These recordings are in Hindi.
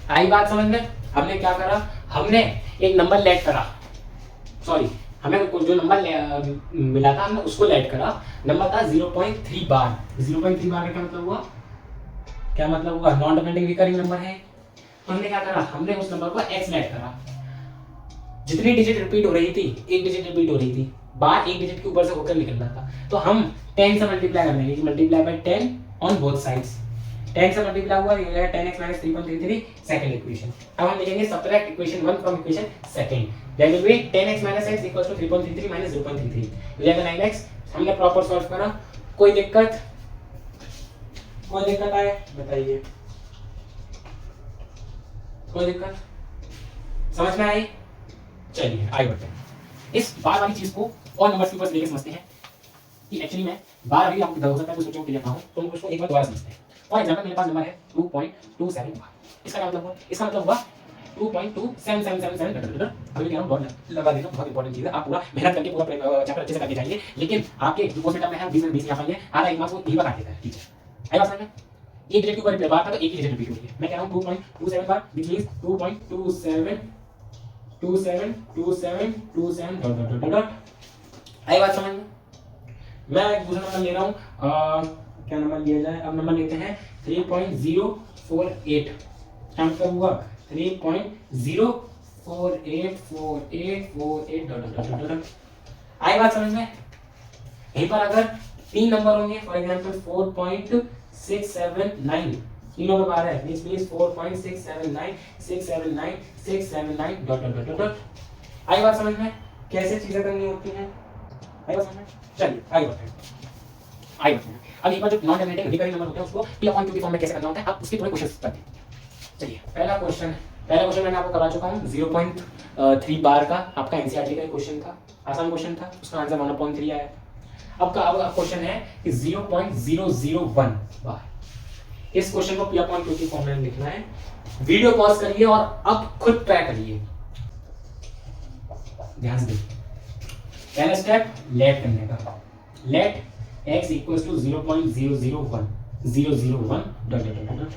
आई बात समझ में? हमने क्या करा, हमने एक नंबर लेट करा, सॉरी हमें जो नंबर मिला था हमने उसको लेट करा, नंबर था 0.3 बार। 0.3 बार का क्या मतलब हुआ, क्या मतलब हुआ, नॉन डिपेंडिंग रिकरिंग नंबर है। तो हमने क्या करा, हमने उस नंबर को x लेट करा, जितनी डिजिट रिपीट हो रही थी, एक डिजिट रिपीट हो रही थी, बार एक डिजिट के ऊपर से होकर निकल रहा था, तो हम 10 से मल्टीप्लाई कर देंगे, multiply bye 10 on both sides. 10 से मल्टीप्लाई हुआ, ये हो जाएगा 10x - 3.33, सेकंड इक्वेशन। अब हम लिखेंगे subtract equation 1 from equation second, that will be 10x - x 3.33 - 0.33, हो जाएगा 9x। हमने प्रॉपर सॉल्व करा, कोई दिक्कत, कोई दिक्कत आए बताइए, कोई दिक्कत समझ में आई? चलिए आगे बढ़ते हैं। इस बार वाली चीज को और नंबर्स के ऊपर लेके समझते हैं कि एक्चुअली में बार अभी आपको हो सकता है कुछ सोचों के लिए हूं, तो उसको एक बार दोबारा समझते हैं। फॉर एग्जांपल मेरे पास नंबर है 2.27 बार, इसका क्या मतलब हुआ, इसका मतलब हुआ 2.2777 अभी कह रहा हूं, बहुत लगा देना, बहुत इंपॉर्टेंट चीज है, आप पूरा मेहनत करके पूरा चैप्टर अच्छे से करके जाइए, लेकिन आपके जो क्वेश्चन में है 20 में 20 यहां पाएंगे, आधा एक मार्क्स वो यही बता देता है, ठीक है? आई बात समझ में? एक डिजिट के ऊपर रिपीट बार था तो एक ही डिजिट रिपीट हुई है, मैं कह रहा हूं 2.27 बार, which means 2.27 27 27 27 dot dot dot dot. आई बात समझ में? मैं एक दूसरा नंबर ले रहा हूँ, क्या नंबर लिया जाए, अब नंबर लेते हैं 3.048, क्या मतलब हुआ 3.0484848 डॉट डॉट डॉट डॉट। आई बात समझ में? यहीं पर अगर तीन नंबर होंगे, फॉर एग्जांपल 4.679, तीनों में बार है, means 4.679 679 679 dot dot dot dot. आई बात समझ में? कैसे चीजें करनी होती हैं, आई बात समझ में? चलिए आगे बढ़ते हैं, आगे बढ़ते हैं। अब एक बार जो नॉन डिपेंडेंट रिकरिंग नंबर होते हैं उसको p अपॉन q की फॉर्म में कैसे करना होता है, आप उसके थोड़े क्वेश्चंस करते हैं। चलिए पहला क्वेश्चन मैंने आपको करा चुका हूं, 0.3 बार का आपका एनसीईआरटी का क्वेश्चन था, आसान क्वेश्चन था, उसका आंसर 1/3 आया। अब क्वेश्चन है कि 0.001 बार, इस क्वेश्चन को p अपॉन q की फॉर्म में लिखना है। वीडियो पॉज करिए और अब खुद ट्राई करिए, ध्यान से। पहला स्टेप लेट करने का, let x equals to 0.001 dot dot dot.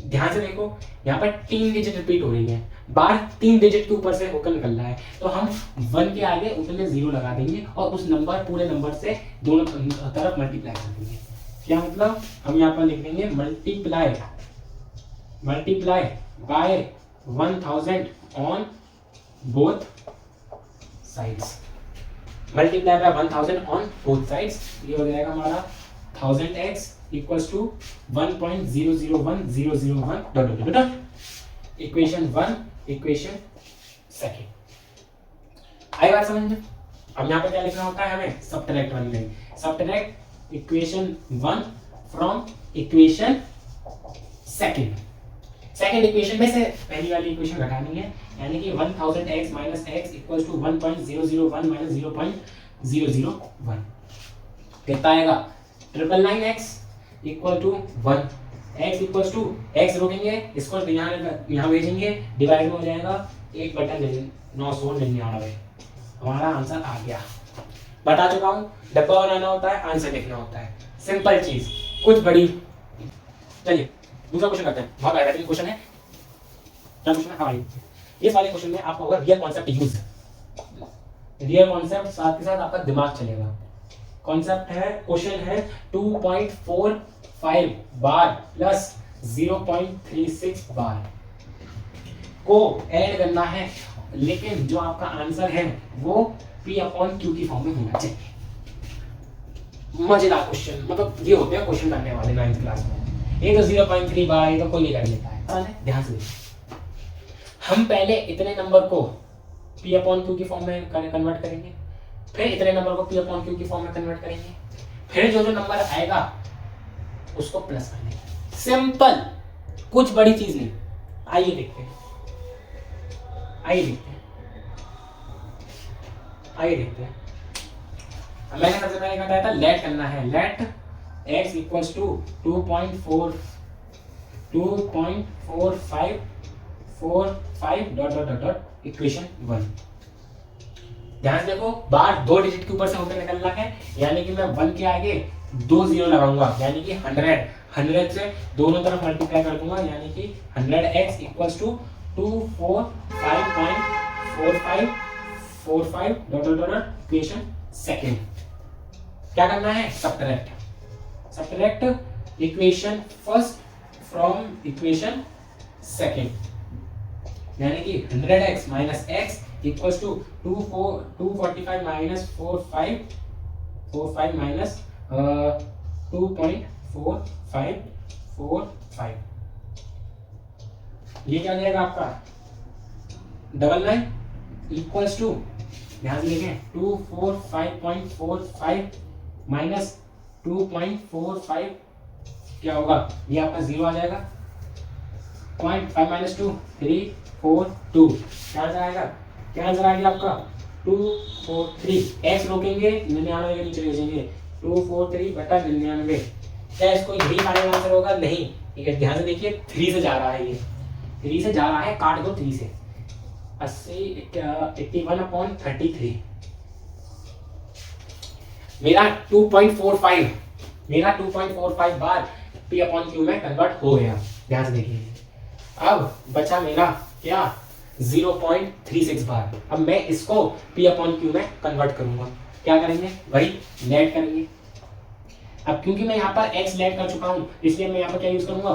ध्यान से देखो, यहाँ पर 3 डिजिट रिपीट हो रही है, बार 3 डिजिट के ऊपर से होकर निकल रहा है, तो हम 1 के आगे उतने 0 लगा देंगे और उस नंबर पूरे नंबर से दोनों तरफ मल्टीप्लाई कर देंगे। क्या मतलब, हम यहाँ पर लिख देंगे multiply by 1000 on both sides, multiply by 1000 on both sides, ये हो जाएगा हमारा 1000x equals to 1.001001 dot dot dot. Equation 1 equation second. आई बात समझ में? अब यहाँ पे क्या लिखना होता है हमें, सब्ट्रैक्ट वाली line, subtract equation 1 from equation second. Second equation में से पहली वाली इक्वेशन घटानी है, यानी कि 1000x minus x equals to 1.001 minus 0.001, कितना आएगा 999x equal to 1, x equals to x रोकेंगे, इसको यहाँ भेजेंगे, डिवाइड में हो जाएगा 1/999, हमारा आंसर आ गया। बता चुका हूँ, डब्बा बनाना होता है, आंसर लिखना होता है, सिंपल चीज, कुछ बड़ी। चलिए दूसरा क्वेश्चन करते हैं, बहुत बेहतरीन क्वेश्चन है। क्या क्वेश्चन है हमारी, इस वाले क्वेश्चन में आपको होगा real concept use, real concept साथ के साथ आपका दिमाग चलेगा। कॉन्सेप्ट है, क्वेश्चन है 2.45 बार प्लस 0.36 बार को ऐड करना है, लेकिन जो आपका आंसर है वो p अपॉन q की फॉर्म में होना चाहिए। मजेदार क्वेश्चन, मतलब ये होते हैं क्वेश्चन करने वाले 9th क्लास में। ये तो 0.3 बार, ये तो कोई नहीं कर लेता है। ध्यान से देखिए, हम पहले इतने नंबर को p अपॉन q की फॉर्म में कन्वर्ट करेंगे, फिर इतने नंबर को p अपॉन q की फॉर्म में कन्वर्ट करेंगे, फिर जो नंबर आएगा उसको प्लस कर लेंगे। सिंपल, कुछ बड़ी चीज नहीं। आइए देखते हैं, मैंने सबसे पहले बताया था लेट करना है, let x equals to 2.45 dot dot dot dot equation 1। ध्यान से देखो, बार 2 डिजिट के ऊपर से होकर निकल रहा है, यानी कि मैं 1 के आगे 2 0 लगाऊंगा, यानी कि 100 100 से दोनों तरफ मल्टीप्लाई कर दूंगा, यानी कि 100x equals to 245.4545 dot equation second. क्या करना है? Subtract equation first from equation second, यानी कि 100x minus x equals to 245 minus 45 minus 2.4545। ये क्या हो जाएगा आपका? 99 इक्वल्स टू, ध्यान से देखें, 245.45 माइनस 2.45 क्या होगा? ये आपका 0 आ जाएगा। 0.5 माइनस 2 342। क्या आंसर आएगा? क्या आंसर आएगा आपका? 243। एक्स रोकेंगे 99 के नीचे भेजेंगे, 243/99। क्या इसको यही फाइनल आंसर होगा? नहीं, ठीक है, ध्यान से देखिए, 3 से जा रहा है, ये 3 से जा रहा है, काट दो 3 से। 81/33 मेरा 2.45 बार P अपॉन Q में कन्वर्ट हो गया। ध्यान से देखिए, अब बचा मेरा क्या? 0.36 बार। अब मैं इसको P अपॉन Q में कन्वर्ट करूंगा। क्या करेंगे? वही लेट करेंगे। अब क्योंकि मैं यहाँ पर x लेट कर चुका हूं, इसलिए मैं यहाँ पर क्या यूज करूंगा?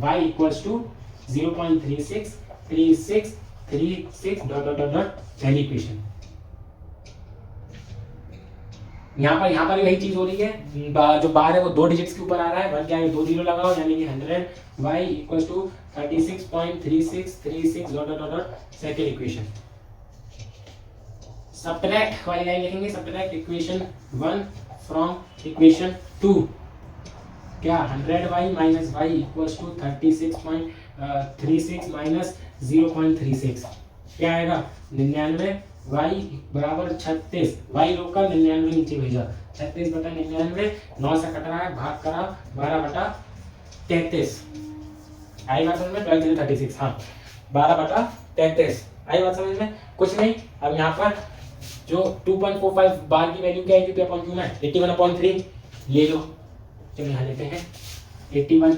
y equals to 0.363636 dot dot dot पहली इक्वेशन। यहाँ पर वही चीज हो रही है, जो बार है वो 2 डिजिट्स के ऊपर आ रहा है, 1 क्या है, 2 0 लगाओ, यानी कि 100 y equals to 36.3636 dot dot dot second equation. Subtract वाली लाइन लिखेंगे, सब्ट्रैक्ट इक्वेशन 1 फ्रॉम इक्वेशन 2। क्या? 100y minus y equals to 36.36 minus 0.36 क्या आएगा? 99। y बराबर 36, y रोका 99 नीचे भेजा, 36/99, 9 से कट रहा है, भाग करा 12/33। आई बात समझ में? 12×36, हाँ 12/33। आई बात समझ में? कुछ नहीं। अब यहाँ पर जो 2.45 बार की वैल्यू क्या है P अपॉन Q में? 81/3 ले लो। चलो यहाँ लेते हैं 81,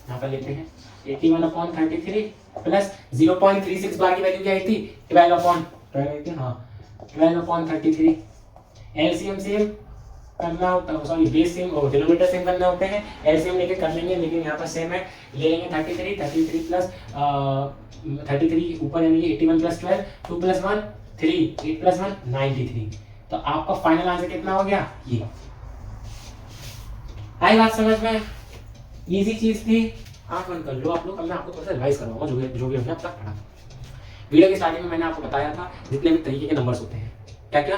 यहाँ पर लेते हैं 81/33 प्लस 0.36 बार की वैल्यू क्या आई थी? 12/12, हाँ 12/33। एलसीएम सेम करना होता है, सॉरी बेस सेम और डिनोमिनेटर सेम करना होते हैं, एलसीएम लेके कर लेंगे, लेकिन यहाँ पर सेम है, ले लेंगे 33 प्लस 33 ऊपर, यानी 81 प्लस 12, 2 प्लस 1 3, 8 प्लस 1 93। तो आपका फाइनल आंसर कितना हो गया? ये। आई बात समझ में? इजी चीज थी, आंख बंद कर लो आप लोग। अब मैं आपको थोड़ा सा रिवाइज करवाऊंगा जो भी हमने अब तक पढ़ा। वीडियो की स्टार्टिंग में मैंने आपको बताया था जितने भी तरीके के नंबर्स होते हैं, क्या क्या?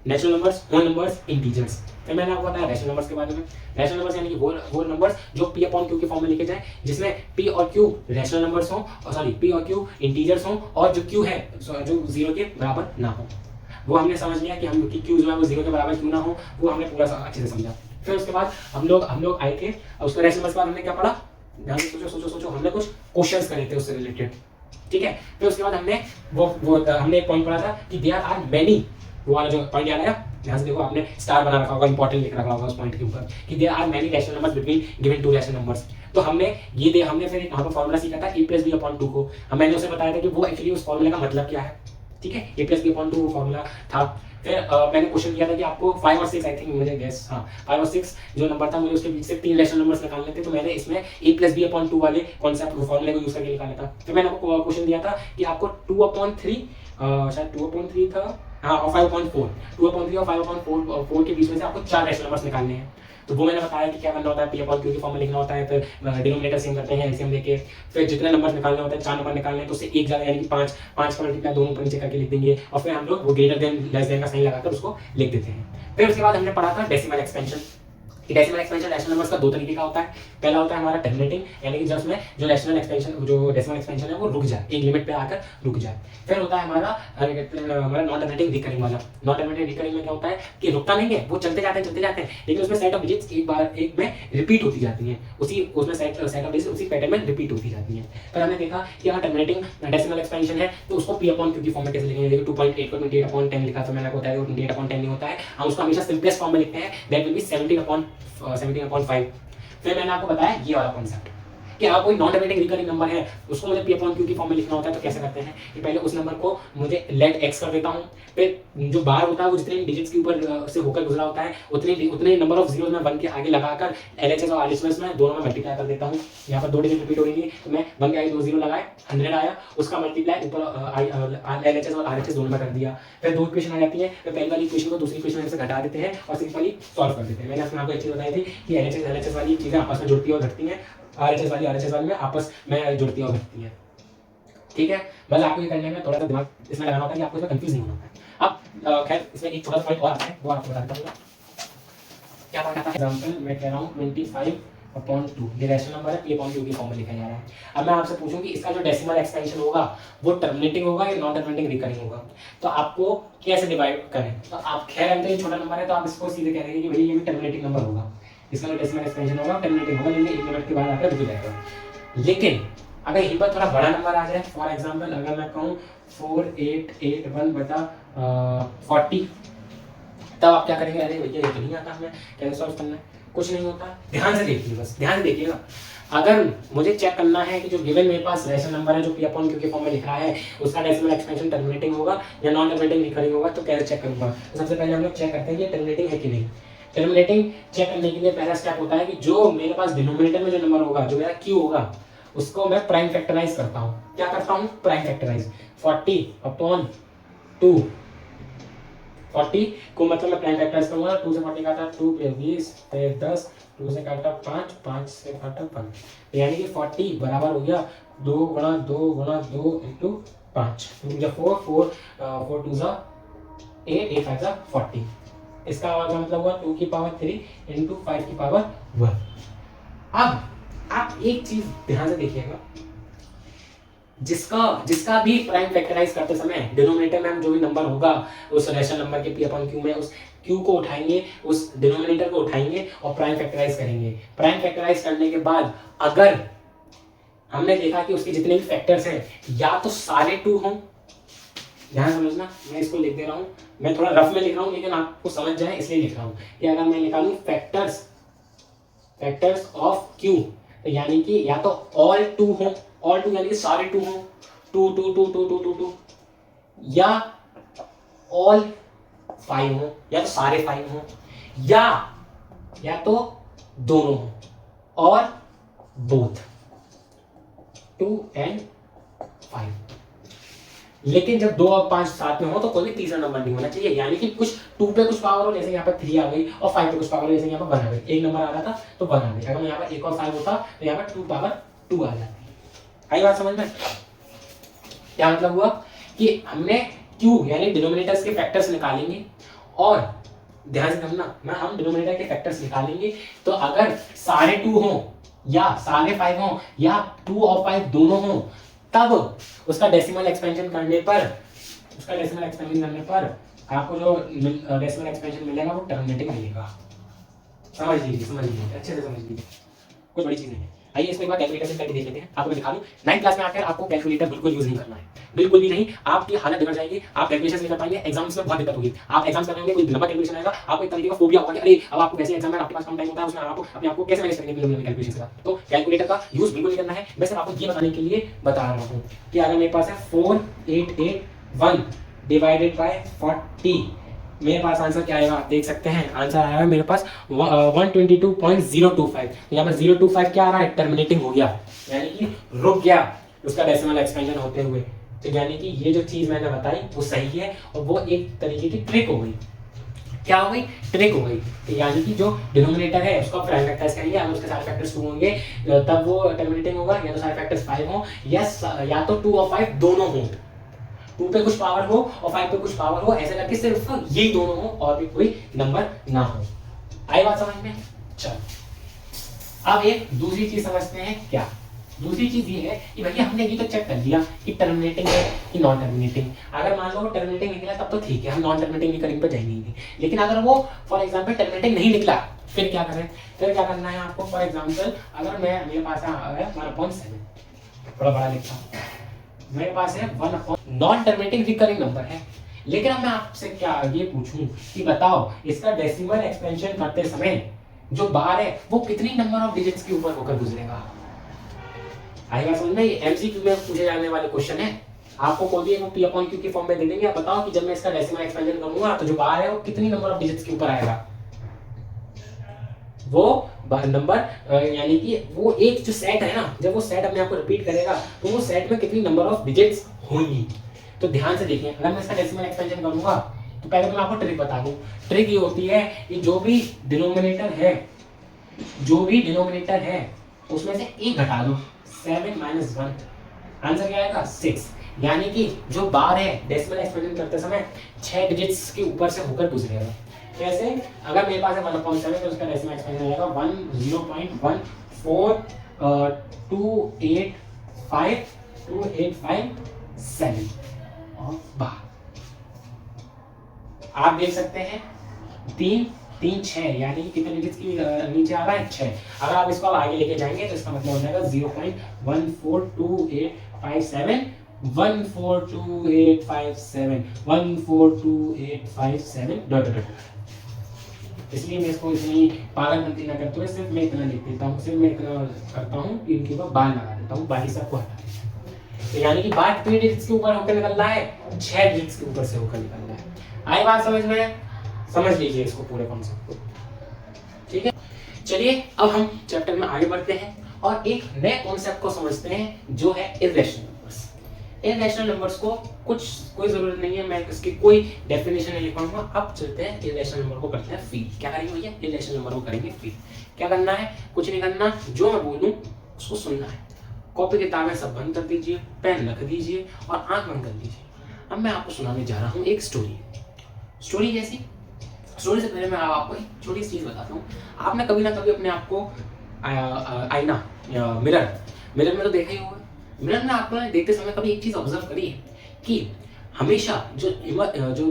Natural numbers, whole numbers, integers. फिर मैंने आपको बताया रैशनल नंबर्स के बारे में। रैशनल नंबर्स यानी कि वो नंबर्स जो P अपॉन Q के फॉर्म में लिखे जाए, जिसमें P और Q रैशनल नंबर्स हो, और सॉरी P और Q इंटीजर्स हो, और जो Q है जो 0 के बराबर ना हो। वो हमने समझ लिया कि हम कि Q जो है वो 0 के बराबर क्यों ना हो, वो हमने पूरा अच्छे से समझा। फिर उसके बाद हम लोग आए थे, और उसके रैशनल नंबर्स के बाद हमने क्या पढ़ा? ध्यान से सोचो, हमने कुछ क्वेश्चंस करे थे उससे रिलेटेड, ठीक है। फिर उसके बाद हमने हमने एक पॉइंट पढ़ा था कि देयर आर मेनी, वो वाला जो पॉइंट याद आया? ध्यान से देखो, आपने स्टार बना रखा होगा, इंपॉर्टेंट लिख रखा होगा उस पॉइंट के ऊपर कि there are many rational numbers between given two rational numbers. तो हमने फिर वहाँ पर फॉर्मूला सीखा था a+b/2 को। मैंने उसे बताया था कि वो एक्चुअली उस फॉर्मूले का मतलब क्या है, ठीक है। a+b/2 वो फॉर्मूला था। फिर मैंने क्वेश्चन किया था कि आपको 5 और 6, आई थिंक मुझे गेस, हाँ 5 और 6 जो नंबर था, मुझे उसके बीच से 3 रैशनल नंबर्स निकालने थे। तो मैंने इसमें a+b/2 वाले कॉन्सेप्ट फॉर्मूले को यूज करके निकाला था। फिर मैंने आपको क्वेश्चन दिया था कि आपको 2/3 शायद 2/3 था, हाँ, और 5/4, 2/3 और 5/4 के बीच में से आपको 4 रैशनल नंबर्स निकालने हैं। तो वो मैंने बताया कि क्या करना होता है, P अपॉन Q की फॉर्म में लिखना होता है, फिर डिनोमिनेटर सेम करते हैं, एलसीएम लेके, फिर जितने नंबर निकालने होते हैं, 4 नंबर निकालने हैं, तो उससे एक ज़्यादा यानी कि 5 का मल्टीप्लाई दोनों ऊपर नीचे करके लिख देंगे, और फिर हम लोग वो ग्रेटर देन लेस देन का साइन लगाकर उसको लिख देते हैं। फिर उसके बाद हमने पढ़ा था decimal expansion. Decimal expansion rational numbers का 2 तरीके का होता है। पहला होता है हमारा टर्मिनेटिंग, यानी कि जिसमें जो डेसिमल एक्सपेंशन है वो रुक जाए, एक लिमिट पे आकर रुक जाए। फिर होता है हमारा नॉन टर्मिनेटिंग रिकरिंग वाला। नॉन टर्मिनेटिंग रिकरिंग में क्या होता है कि रुकता नहीं है, वो चलते जाते हैं, लेकिन उसमें सेट ऑफ डिजिट्स एक में रिपीट होती जाती हैं, उसमें सेट ऑफ डिजिट्स उसी पैटर्न में रिपीट होती जाती हैं। फिर हमने देखा कि अगर टर्मिनेटिंग डेसिमल एक्सपेंशन है तो उसको P अपॉन Q की फॉर्म में कैसे लिखेंगे। 2.8 को 28/10 लिखा, तो मैंने आपको बताया 28/10 नहीं होता है, हम उसको हमेशा सिंपलेस्ट फॉर्म में लिखते हैं, दैट विल बी 17/4। 17/5। फिर मैंने आपको बताया ये वाला कॉन्सेप्ट कि अगर कोई नॉन टर्मिनेटिंग रिकरिंग नंबर है उसको मुझे पी अपॉन क्यू की फॉर्म में लिखना होता है। तो कैसे करते हैं कि पहले उस नंबर को मुझे लेट एक्स कर देता हूँ, फिर जो बार होता है वो जितने डिजिट्स के ऊपर से होकर गुजरा होता है उतने नंबर ऑफ जीरो में 1 के आगे लगाकर एलएचएस और आरएचएस में दोनों में मल्टीप्लाई कर देता हूँ। यहाँ पर 2 डिजिट रिपीट हो रही है तो मैं 1 के आगे 2 जीरो लगाए 100 आया, उसका मल्टीप्लाई ऊपर एलएचएस और आरएचएस दोनों में कर दिया। फिर 2 इक्वेशन आ जाती है, फिर पहली वाली इक्वेशन को दूसरी इक्वेशन से घटा देते हैं और सिंपली सॉल्व कर देते हैं। मैंने आपको एक चीज बताई थी कि एलएचएस वाली चीजें आपस में जुड़ती और घटती हैं, आरएचएस वाली में आपस में जुड़ती और घटती है। ठीक है, बस आपको ये करने में थोड़ा सा दिमाग इसमें लगाना होता है कि आपको इसमें कंफ्यूज नहीं होना है। अब खैर इसमें एक छोटा सा पॉइंट और आता है वो आपको बता देता हूँ। क्या पॉइंट आता है? एग्जांपल मैं कह रहा हूँ 25/2 ये रैशनल नंबर है, पी अपॉन क्यू की फॉर्म में लिखा जा रहा है। अब मैं आपसे पूछूं कि इसका जो डेसिमल एक्सपेंशन होगा वो टर्मिनेटिंग होगा या नॉन टर्मिनेटिंग रिकरिंग होगा, तो आपको कैसे डिवाइड करें? तो आप खैर ये छोटा नंबर है तो आप इसको सीधे कह देंगे कि भाई ये भी टर्मिनेटिंग नंबर होगा, इसका जो डेसिमल एक्सपेंशन होगा टर्मिनेटिंग होगा, लेकिन 1 मिनट के बाद आकर रुक जाएगा। लेकिन अगर यहीं पर थोड़ा बड़ा नंबर आ जाए, फॉर एग्जांपल अगर मैं कहूँ 4881/40, तब आप क्या करेंगे? अरे भैया ये तो नहीं आता हमें, कैसे सॉल्व करना है? कुछ नहीं होता, ध्यान से देखिए, बस ध्यान से देखिएगा। अगर मुझे चेक करना है कि जो गिवन मेरे पास रैशनल नंबर है जो पी अपॉन क्यू के फॉर्म में लिख रहा है उसका डेसिमल एक्सपेंशन टर्मिनेटिंग होगा या नॉन टर्मिनेटिंग रिकरिंग होगा, तो कैसे चेक करूंगा? तो सबसे पहले हम लोग चेक करते हैं कि टर्मिनेटिंग है कि नहीं। टर्मिनेटिंग चेक करने के लिए पहला स्टेप होता है कि जो मेरे पास डिनोमिनेटर में जो नंबर होगा, जो मेरा क्यू होगा, उसको मैं प्राइम फैक्टराइज करता हूँ। क्या करता हूँ? Prime factorise. 40/2, 40 को मतलब मैं प्राइम फैक्टराइज करूंगा। 2 से 40 काटा 2 पे 20 पे 10, 2 से काटा 5, 5 से काटा 1, यानी कि 40 बराबर हो गया 2 गुणा 2 गुणा 2 इंटू 5, 2 जा 4, 4 2 जा 8, 8 5 जा 40। इसका मतलब हुआ 2 की पावर 3 इंटू 5 की पावर 1। अब आप एक चीज ध्यान से देखिएगा, जिसका भी प्राइम फैक्टराइज करते समय डिनोमिनेटर में हम जो भी नंबर होगा उस रैशनल नंबर के पी अपॉन क्यू में उस क्यू को उठाएंगे, उस डिनोमिनेटर को उठाएंगे और प्राइम फैक्टराइज करेंगे। प्राइम फैक्टराइज करने के बाद अगर हमने देखा कि उसके जितने भी फैक्टर्स हैं या तो सारे 2 हों, ध्यान समझना, मैं इसको लिख दे रहा हूं, मैं थोड़ा रफ में लिख रहा हूं लेकिन आपको समझ जाए इसलिए लिख रहा हूं कि अगर मैं निकालूं फैक्टर्स ऑफ क्यू, तो यानी कि या तो ऑल 2 हों, ऑल 2 यानी कि सारे 2 हों, 2 2 2 2 2 2 2, या ऑल 5 हों, या तो सारे 5 हों, या तो दोनों हों, और बोथ 2 and 5। लेकिन जब 2 और 5 साथ में हो तो कोई भी तीसरा नंबर नहीं होना चाहिए, यानी कि कुछ 2 पे कुछ पावर हो, जैसे यहाँ पर 3 आ गई, और 5 पे कुछ पावर हो, जैसे यहाँ पर 1 आ गई। एक नंबर आ रहा था तो 1 आ गई। अगर यहाँ पर 1 और 5 होता तो यहाँ पर 2 पावर 2 आ जाती। आई बात समझ में? क्या मतलब हुआ कि हमने Q यानी डिनोमिनेटर्स के फैक्टर्स निकालेंगे, और ध्यान से समझना, हम डिनोमिनेटर के फैक्टर्स निकालेंगे तो अगर सारे 2 हों या सारे 5 हों या 2 और 5 दोनों हों, तब उसका डेसिमल एक्सपेंशन करने पर आपको जो डेसिमल एक्सपेंशन मिलेगा वो टर्मिनेटिंग मिलेगा। समझ लीजिए, अच्छे से समझ लीजिए, कुछ बड़ी चीज नहीं है। आइए इसको एक बार कैलकुलेटर से करके देख लेते हैं। आपको मैं दिखा दूं, 9th क्लास में आकर आपको कैलकुलेटर बिल्कुल यूज नहीं करना है, बिल्कुल भी नहीं। आपकी हालत बिगड़ जाएगी, आप कैलकुलेशन नहीं कर पाएंगे, एग्जाम्स में बहुत दिक्कत होगी। आप एग्जाम्स कर रहे होंगे, कोई लंबा कैलकुलेशन आएगा, आपको एक तरीके का फोबिया होगा कि अरे अब आपको वैसे एग्जाम में आपके पास कम टाइम होता है, उसमें आप अपने आपको कैसे मैनेज करेंगे बिल्कुल कैलकुलेशन के साथ। तो कैलकुलेटर का यूज बिल्कुल नहीं करना है। मैं सिर्फ आपको ये बताने के लिए बता रहा हूँ कि अगर मेरे पास है 4881 डिवाइडेड बाय 40, मेरे पास आंसर क्या आएगा? आप देख सकते हैं आंसर आया है मेरे पास 122.025। यहाँ पर 025 क्या आ रहा है? टर्मिनेटिंग हो गया, यानी कि रुक गया उसका डेसिमल एक्सपेंशन होते हुए। तो यानी कि ये जो चीज मैंने बताई वो सही है, और वो एक तरीके की ट्रिक हो गई। क्या हो गई? ट्रिक हो गई। तो यानी कि जो डिनोमिनेटर है उसको प्राइम फैक्टराइज करेंगे, अगर उसके सारे फैक्टर्स 2 होंगे तब वो टर्मिनेटिंग होगा, या तो सारे फैक्टर्स 5 हों, या तो 2 और 5 दोनों हों, 2 पे कुछ पावर हो और 5 पे कुछ पावर हो, ऐसे करके सिर्फ यही दोनों हो और भी कोई नंबर ना हो। आई बात समझ में? चलो अब एक दूसरी चीज समझते हैं। क्या दूसरी चीज ये है कि भैया हमने ये तो चेक कर लिया कि टर्मिनेटिंग है कि नॉन टर्मिनेटिंग। अगर मान लो टर्मिनेटिंग निकला तब तो ठीक है, हम नॉन टर्मिनेटिंग रिकरिंग पर जाएंगे। लेकिन अगर वो फॉर एग्जांपल टर्मिनेटिंग नहीं निकला, फिर क्या करें? फिर क्या करना है आपको? फॉर एग्जांपल अगर मेरे पास है 1/7, थोड़ा बड़ा लिखता हूं, मेरे पास है 1 नॉन टर्मिनेटिंग रिकरिंग नंबर है। लेकिन अब मैं आपसे क्या ये पूछूं कि बताओ इसका डेसिमल एक्सपेंशन करते समय जो बार है वो कितनी नंबर ऑफ डिजिट्स के ऊपर होकर गुजरेगा। आएगा समझ में? ये एमसीक्यू में पूछे जाने वाले क्वेश्चन है। आपको कोई भी एक पी अपॉन क्यू की फॉर्म में दे देंगे, आप बताओ कि जब मैं इसका डेसिमल एक्सपेंशन करूंगा तो जो बार है वो कितनी नंबर ऑफ डिजिट्स के ऊपर आएगा। वो नंबर यानी कि वो एक जो सेट है ना, जब वो सेट अपने आप को रिपीट करेगा तो वो सेट में कितनी नंबर ऑफ डिजिट्स होंगी। तो ध्यान से देखिए, अगर मैं इसका डेसिमल एक्सपेंशन करूंगा तो पहले तो मैं आपको ट्रिक बता दूं। ट्रिक ये होती है कि जो भी डिनोमिनेटर है उसमें से एक घटा दो, 7 - 1, आंसर क्या आएगा 6। यानी कि जो बार है डेसिमल एक्सपेंशन करते समय 6 डिजिट्स के ऊपर से होकर गुजरेगा। कैसे? अगर मेरे पास है 1/7 तो उसका डेसिमल एक्सपेंशन आएगा 10.142857 और बाहर आप देख सकते हैं 3 3 6 यानी कि कितने डिजिट्स की नीचे आ रहा है 6। अगर आप इसको आगे लेके जाएंगे तो इसका मतलब हो जाएगा 0.142857 142857 142857 डॉट डॉट। इसलिए मैं इसको इतनी पागलपंती ना करते हुए सिर्फ मैं इतना लिख देता हूँ, सिर्फ मैं इतना करता हूँ कि इनके ऊपर बार लगा देता हूँ, बाकी सबको हटा देता हूँ। तो यानी कि बार कितने डिजिट्स के ऊपर होकर निकल रहा है 6 डिजिट्स के ऊपर से होकर निकल रहा है। आई बात समझ में? समझ लीजिए इसको पूरे कॉन्सेप्ट को, ठीक है। चलिए अब हम चैप्टर में आगे बढ़ते हैं और एक नए कॉन्सेप्ट को समझते हैं जो है इर्रेशनल नंबर्स। इर्रेशनल नंबर्स को कोई जरूरत नहीं है, मैं इसकी कोई डेफिनेशन नहीं लिख पाऊंगा। अब चलते हैं इर्रेशनल नंबर को करते हैं फील। क्या करेंगे भैया? इर्रेशनल नंबर को करेंगे फील। क्या करना है? कुछ नहीं करना, जो मैं बोलूं उसको सुनना है। कॉपी किताबें सब बंद कर दीजिए, पेन रख दीजिए और आंख बंद कर दीजिए। अब मैं आपको सुनाने जा रहा हूँ एक स्टोरी। स्टोरी जैसी स्टोरी से पहले मैं आपको एक छोटी सी चीज बताता हूँ। आपने कभी ना कभी अपने आप को आईना या मिरर में तो देखा ही होगा। मिरर में आपने देखते समय कभी एक चीज ऑब्जर्व करी है कि हमेशा जो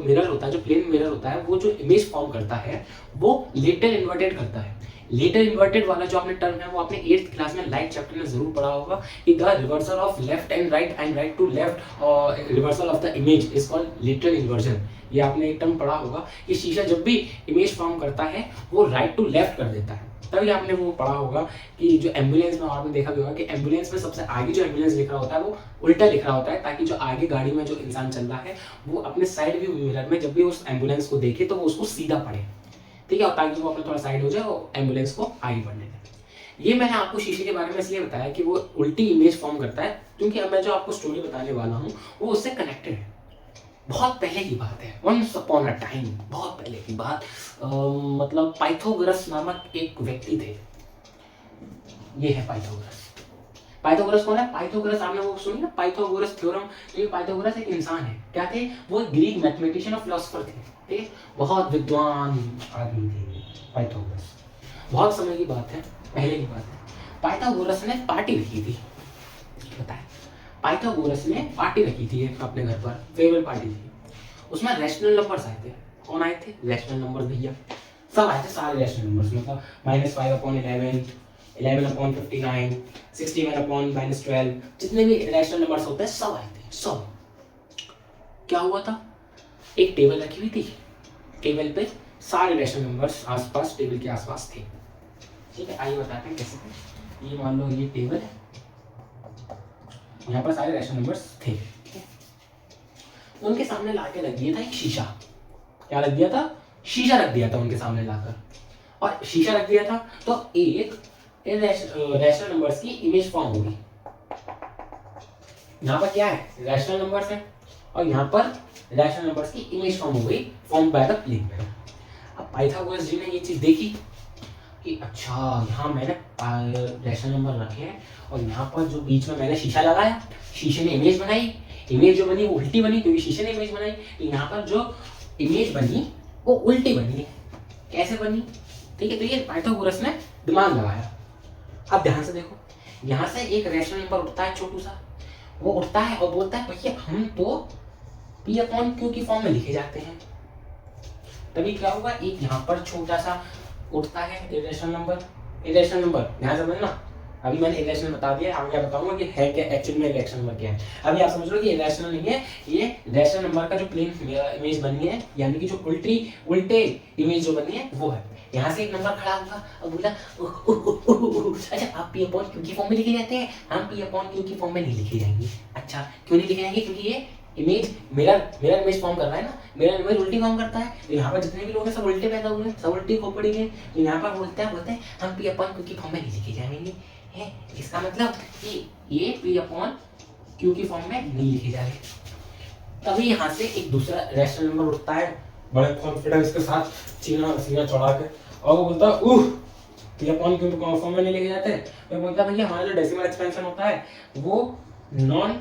मिरर होता है, जो प्लेन मिरर होता है, वो जो इमेज फॉर्म करता है वो लेटर इन्वर्टेड करता है। लेटर इन्वर्टेड वाला जो आपने टर्म है वो आपने 8th क्लास में लाइट चैप्टर में जरूर पढ़ा होगा कि the reversal of left and right to left और reversal of the image is called lateral inversion. ये आपने एक टर्म पढ़ा होगा कि शीशा जब भी इमेज फॉर्म करता है वो राइट टू लेफ्ट कर देता है। तभी आपने वो पढ़ा होगा कि जो एम्बुलेंस में आपने देखा भी होगा कि एम्बुलेंस में सबसे आगे जो एम्बुलेंस लिख रहा होता है वो उल्टा लिख रहा होता है, ताकि जो आगे गाड़ी में जो इंसान चल रहा है वो अपने साइड व्यू मिरर में जब भी उस एम्बुलेंस को देखे तो वो उसको सीधा पढ़े, ठीक है, और ताकि वो अपना थोड़ा साइड हो जाए और एम्बुलेंस को आगे बढ़ने दे। ये मैंने आपको शीशे के बारे में इसलिए बताया कि वो उल्टी इमेज फॉर्म करता है, क्योंकि अब मैं जो आपको स्टोरी बताने वाला हूँ वो उससे कनेक्टेड है। बहुत पहले की बात है, वंस अपॉन अ टाइम, बहुत पहले की बात। मतलब पाइथागोरस नामक एक व्यक्ति थे। ये है पाइथागोरस। पाइथागोरस कौन है? पाइथागोरस आपने वो सुनी ना, पाइथागोरस थ्योरम। तो ये पाइथागोरस एक इंसान है। क्या थे वो? ग्रीक मैथमेटिशियन और फिलोसोफर थे, ठीक है, बहुत विद्वान आदमी थे पाइथागोरस। बहुत समय की बात है, पहले की बात है। पाइथागोरस ने पार्टी रखी थी, बताए पाइथागोरस ने पार्टी रखी थी अपने घर पर, फेयरवेल पार्टी थी। उसमें रैशनल नंबर्स आए थे। कौन आए थे? रैशनल नंबर्स भैया, सब आए थे, सारे रैशनल नंबर्स। मतलब -5/11, 11/59, 61/12, जितने भी रैशनल नंबर्स होते हैं सब आए थे, सब। क्या हुआ था? एक टेबल रखी हुई थी, टेबल पे सारे रैशनल नंबर्स आसपास, टेबल के आसपास थे, ठीक है। आइए बताते हैं कैसे थे। ये मान लो ये टेबल है, यहाँ पर सारे रैशनल नंबर्स थे, ठीक है। तो उनके सामने लाके रख दिया था एक शीशा। क्या रख दिया था? शीशा रख दिया था उनके सामने लाकर। और शीशा रख दिया था तो एक रैशनल नंबर्स की इमेज फॉर्म होगी। यहाँ पर क्या है? रैशनल नंबर्स है और यहाँ पर रैशनल नंबर्स की इमेज फॉर्म हो गई, form by the plane mirror. अब पाइथागोरस जी ने ये चीज देखी कि अच्छा यहाँ मैंने रैशनल नंबर रखे हैं और यहाँ पर जो बीच में मैंने शीशा लगाया, शीशे ने इमेज बनाई, इमेज जो बनी वो उल्टी बनी क्योंकि शीशे ने इमेज बनाई। तो यहाँ पर जो इमेज बनी वो उल्टी बनी है। कैसे बनी? ठीक है, तो ये पाइथागोरस ने दिमाग लगाया। अब ध्यान से देखो, यहाँ से एक रैशनल नंबर उठता है, छोटू सा, वो उठता है और बोलता है भैया हम तो P/Q की फॉर्म में लिखे जाते हैं। तभी क्या होगा? एक यहाँ पर छोटा सा उठता है इरेशनल नंबर। ध्यान समझना, अभी मैंने इरेशनल बता दिया, आगे बताऊंगा कि है क्या एक्चुअली में इरेशनल नंबर क्या है। अभी आप समझ लो कि इरेशनल नहीं है, ये रैशनल नंबर का जो प्लेन इमेज बनी है, यानी कि जो उल्टे इमेज जो बनी है वो है। यहाँ से एक नंबर खड़ा हुआ और बोला अच्छा आप पी अपॉन क्यू की फॉर्म में लिखे जाते हैं, हम पी अपॉन क्यू की फॉर्म में नहीं लिखे जाएंगे। अच्छा क्यों नहीं लिखे जाएंगे? क्योंकि ये इमेज मिरर इमेज फॉर्म कर रहा है ना, मिरर इमेज उल्टी फॉर्म करता है। तो यहाँ पर जितने भी लोग हैं सब उल्टे पैदा हुए हैं, सब उल्टी खोपड़ी हैं। तो यहाँ पर बोलते हैं हम पी अपॉन क्यू की फॉर्म में नहीं लिखे जाएंगे है। इसका मतलब कि ये पी अपॉन क्यू की फॉर्म में नहीं लिखे जाएंगे। तभी यहाँ से एक दूसरा रैशनल नंबर उठता है बड़े कॉन्फिडेंस के साथ, सीना चढ़ा के, और वो बोलता है पी अपॉन क्यू फॉर्म में नहीं लिखे जाते। मैं बोलता भैया हमारा जो डेसिमल एक्सपेंशन होता है वो नॉन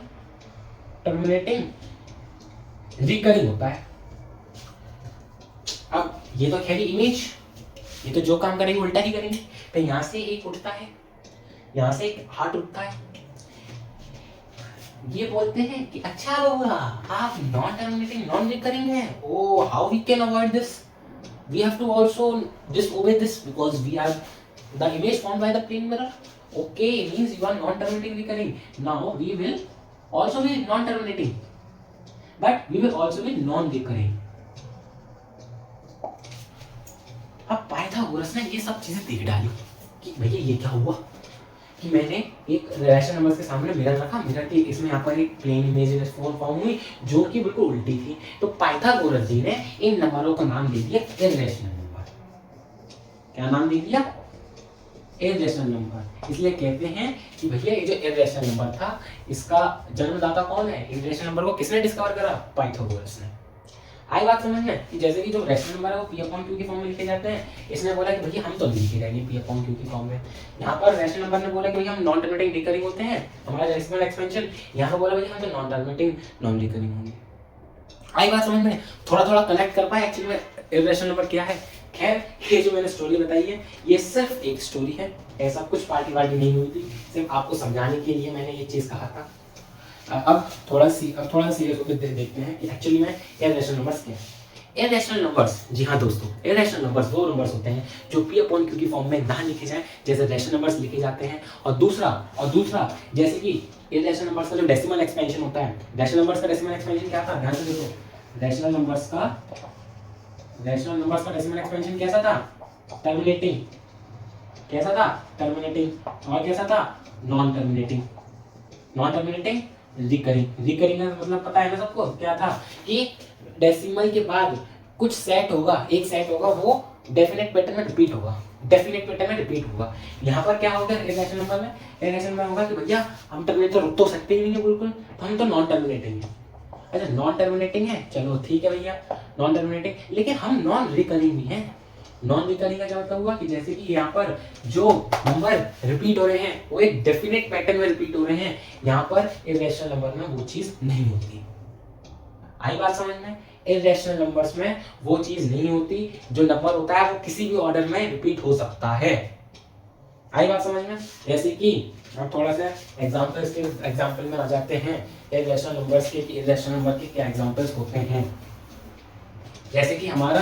टर्मिनेटिंग रिकरिंग होता है। अब ये तो खैर इमेज, ये तो जो काम करेंगे उल्टा ही करेंगे। तो यहाँ से एक उठता है, यहाँ से एक हार्ट उठता है। ये बोलते हैं कि अच्छा बाबा आप नॉन टर्मिनेटिंग नॉन रिकरिंग है, oh how we can avoid this, we have to also disobey this because we are the image formed by the plane mirror. Okay, means you are non terminating recurring. Now we will also be non terminating, but we will also be non recurring. अब पाइथागोरस ने ये सब चीजें देख डाली कि भैया ये क्या हुआ कि मैंने एक रैशनल नंबर्स के सामने मिरर रखा, मिरर के इसमें यहाँ पर एक प्लेन इमेज फॉर्म हुई जो कि बिल्कुल उल्टी थी। तो पाइथागोरस जी ने इन नंबरों का नाम दे दिया इर्रेशनल नंबर। क्या नाम दे दिया? Irrational number. इसलिए कहते हैं कि भैया ये जो इर्रेशनल नंबर था इसका जन्मदाता कौन है? इर्रेशनल नंबर को किसने डिस्कवर करा? पाइथागोरस ने। आई बात समझ में कि जैसे कि जो रैशनल नंबर है वो पी अपॉन क्यू की फॉर्म में लिखे जाते हैं, इसने बोला कि भैया हम तो नहीं लिखे जाएंगे पी अपॉन क्यू की फॉर्म में। यहाँ पर रैशनल नंबर ने बोला कि भैया हम नॉन टर्मिनेटिंग रिकरिंग होते हैं, हमारा डेसिमल एक्सपेंशन। यहाँ पर बोला भैया हम तो नॉन टर्मिनेटिंग नॉन रिकरिंग होंगे। आई बात समझ में? थोड़ा थोड़ा कनेक्ट कर पाए एक्चुअली में इर्रेशनल नंबर क्या है। खैर ये जो मैंने स्टोरी बताई है ये सिर्फ एक स्टोरी है, ऐसा कुछ पार्टी वार्टी नहीं हुई थी, सिर्फ आपको समझाने के लिए मैंने ये चीज़ कहा था। अब थोड़ा सीरियस होकर देखते हैं कि एक्चुअली में इर्रेशनल नंबर्स क्या है। इर्रेशनल नंबर्स, जी हाँ दोस्तों, इर्रेशनल नंबर्स वो नंबर्स होते हैं जो पी अपॉन क्यू की फॉर्म में ना लिखे जाए जैसे रैशनल नंबर्स लिखे जाते हैं। और दूसरा जैसे कि इर्रेशनल नंबर्स का जो डेसिमल एक्सपेंशन होता है, रैशनल नंबर्स का डेसिमल एक्सपेंशन क्या था? ध्यान से देखो, रैशनल नंबर्स का डेसिमल एक्सपेंशन कैसा था? टर्मिनेटिंग। कैसा था? टर्मिनेटिंग। और कैसा था? नॉन टर्मिनेटिंग रिकरिंग का मतलब पता है ना सबको? क्या था कि डेसिमल के बाद कुछ सेट होगा, एक सेट होगा वो डेफिनेट पैटर्न में रिपीट होगा। यहाँ पर क्या होगा इर्रेशनल नंबर में? इर्रेशनल में होगा कि भैया हम टर्मिनेट तो रुक तो सकते ही नहीं है बिल्कुल, तो हम तो नॉन टर्मिनेटिंग है। अच्छा नॉन टर्मिनेटिंग है, चलो ठीक है भैया नॉन टर्मिनेटिंग, लेकिन हम नॉन रिकरिंग भी हैं। नॉन रिकरिंग का क्या मतलब हुआ कि जैसे कि यहाँ पर जो नंबर रिपीट हो रहे हैं वो एक डेफिनेट पैटर्न में रिपीट हो रहे हैं, यहाँ पर इर्रेशनल नंबर में वो चीज नहीं होती। आई बात समझ में? इर्रेशनल नंबर्स में वो चीज नहीं होती, जो नंबर होता है वो किसी भी ऑर्डर में रिपीट हो सकता है। आई बात समझ में? जैसे कि अब थोड़ा सा एग्जांपल में आ जाते हैं इर्रेशनल नंबर्स के, इर्रेशनल नंबर के क्या एग्जांपल्स होते हैं। जैसे कि हमारा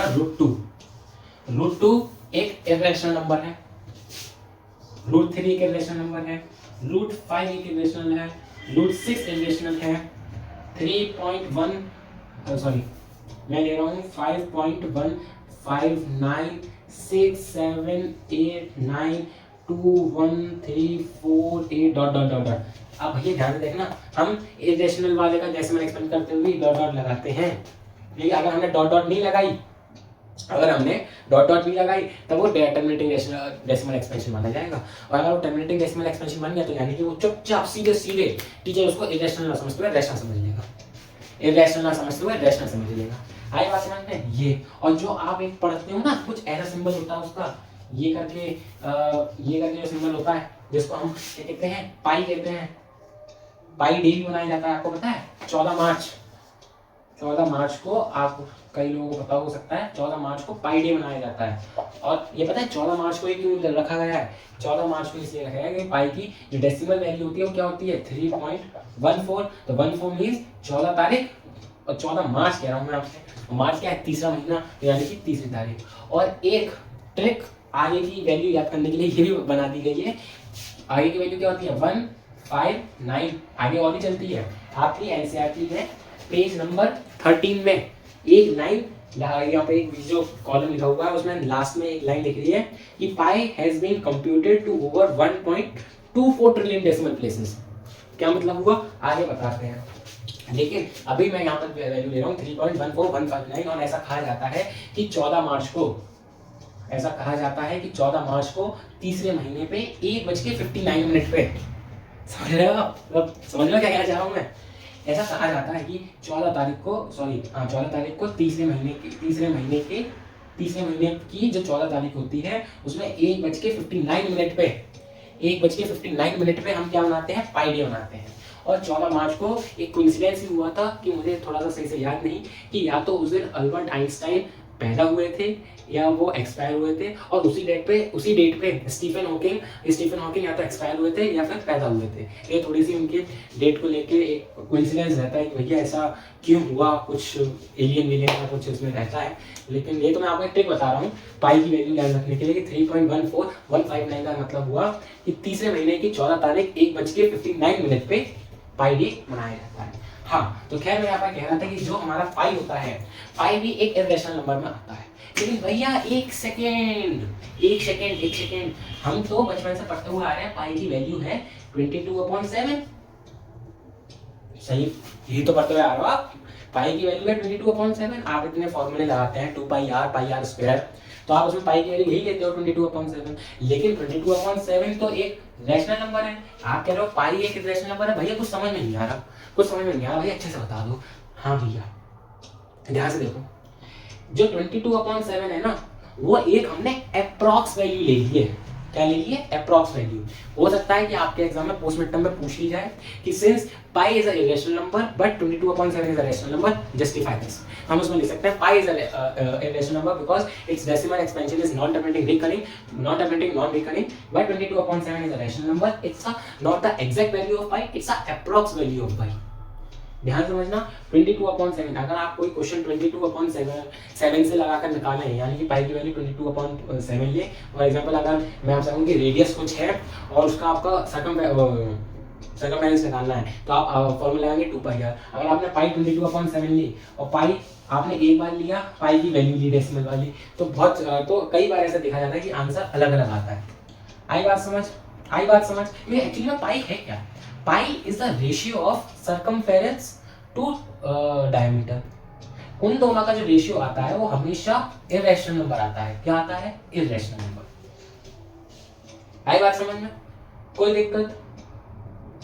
√2 एक इर्रेशनल नंबर है, √3 एक इर्रेशनल नंबर है, √5 एक इर्रेशनल है, √6 इर्रेशनल है, 3.1 सॉरी मैं ले रहा हूँ 5.1 5.9 6 7 8 9 2 1 3 4 8 डॉट। अब भैया ध्यान से देखना, हम इर्रेशनल वाले का डेसिमल एक्सपेंड करते हुए डॉट लगाते हैं, लेकिन अगर हमने डॉट नहीं लगाई तब वो टर्मिनेटिंग डेसिमल एक्सपेंशन माना जाएगा। और अगर वो टर्मिनेटिंग डेसिमल एक्सपेंशन बन गया तो यानी कि वो चुपचाप सीधे टीचर उसको इर्रेशनल ना समझते हुए रैशनल समझ लेगा, इर्रेशनल ना समझते हुए रैशनल समझ लेगा। आई बात समझ में? ये और जो आप एक पढ़ते हो ना, कुछ ऐसा सिंबल होता है उसका, ये करके जो सिंबल होता है जिसको हम क्या कहते हैं? पाई कहते हैं। पाई डे भी मनाया जाता है, आपको पता है? 14 मार्च को, आप कई लोगों को पता हो सकता है, 14 मार्च को पाई डे मनाया जाता है। और ये पता है 14 मार्च को क्यों रखा गया है? 14 मार्च को इसलिए रखा गया है कि पाई की जो डेसिमल वैल्यू होती है वो क्या होती है? 3.14। तो 14 मीन्स 14 तारीख, और 14 मार्च कह रहा हूँ मैं आपसे, मार्च क्या है? तीसरा महीना, यानी कि तीसरी तारीख। और एक ट्रिक आगे की वैल्यू याद करने के लिए ये भी बना दी गई है। आगे की वैल्यू क्या होती है? 159। आगे और भी चलती है, आपकी एनसीईआरटी में पेज नंबर 13 में एक 9 यहाँ पे एक जो कॉलम लिखा हुआ है उसमें लास्ट में एक लाइन लिख रही है कि pi has been computed to over 1.24 trillion decimal places. क्या मतलब हुआ आगे बताते हैं, लेकिन अभी मैं यहाँ पर वैल्यू ले रहा हूँ 3.14159 और ऐसा कहा जाता है कि 14 मार्च को तीसरे महीने पे 1:59 पे, समझ रहे हो आप? समझ लो क्या कहना चाह रहा हूँ मैं। ऐसा कहा जाता है कि 14 तारीख को तीसरे महीने की जो 14 तारीख होती है उसमें 1:59 पे हम क्या मनाते हैं, पाई डे मनाते हैं। और 14 मार्च को एक कोइंसिडेंस ही हुआ था कि मुझे थोड़ा सा सही से याद नहीं कि या तो उस दिन अल्बर्ट आइंस्टाइन पैदा हुए थे या वो एक्सपायर हुए थे, और उसी डेट पे स्टीफन हॉकिंग या तो एक्सपायर हुए थे या फिर पैदा हुए थे। ये थोड़ी सी उनके डेट को लेके एक कोइंसिडेंस रहता है कि भैया ऐसा क्यों हुआ, कुछ एलियन का कुछ उसमें रहता है। लेकिन ये तो मैं आपको एक ट्रिक बता रहा हूँ पाई की वैल्यू याद रखने के लिए कि 3.14159 का मतलब हुआ कि तीसरे महीने की 14 तारीख 1:59 पे पाई डे मनाया जाता है। हाँ, तो खैर मैं यहाँ पर कह रहा था कि जो हमारा पाई होता है, पाई भी एक इरेशनल नंबर में आता है। लेकिन भैया एक सेकेंड, हम तो बचपन से पढ़ते हुए आ रहे हैं पाई की वैल्यू है 22/7। सही, यही तो पढ़ते हुए आ रहे हो आप। पाई की वैल्यू है 22/7। आप इतने फॉर्मूले लगाते हैं 2πr, πr स्क्वायर, तो आप उसमें पाई की वैल्यू यही लेते हो 22/7। लेकिन 22/7 तो एक रैशनल नंबर है। आप कह रहे हो पाई एक रैशनल नंबर है। भैया कुछ समझ में नहीं आ रहा, भैया अच्छे से बता दो। हाँ भैया ध्यान से देखो, जो 22/7 है ना, वो एक हमने अप्रॉक्स वैल्यू ले ली है। क्या ले ली है? Approx value. हो सकता है कि आपके एग्जाम में पोस्ट मिड में पूछ ली जाए कि since pi is a irrational number but 22/7 is a rational number, justify this. हम उसमें लिख सकते हैं pi is a irrational number because its decimal expansion is non terminating recurring, non recurring, but 22/7 is a rational number. It's not the exact value of pi, it's a approx value of pi. ध्यान समझना, 22/7 अगर आप कोई क्वेश्चन 22/7 से लगाकर निकालें, यानी कि पाई की वैल्यू 22/7 ले। फॉर एग्जांपल अगर मैं आपसे कहूँ कि रेडियस कुछ है और उसका आपका सर्कमफेरेंस निकालना है, तो आप फॉर्मूला लगाएंगे 2πr। अगर आपने पाई 22/7 ली और पाई आपने एक बार लिया, पाई की वैल्यू ली डेसिमल वाली, तो कई बार ऐसा देखा जाता है कि आंसर अलग अलग आता है। आई बात समझ। ये एक्चुअली में पाई है क्या? Pi is the ratio of circumference to diameter. उन दोनों का जो रेशियो आता है वो हमेशा इरेशनल नंबर आता है। क्या आता है? Irrational number. आई बात समझ में? कोई दिक्कत?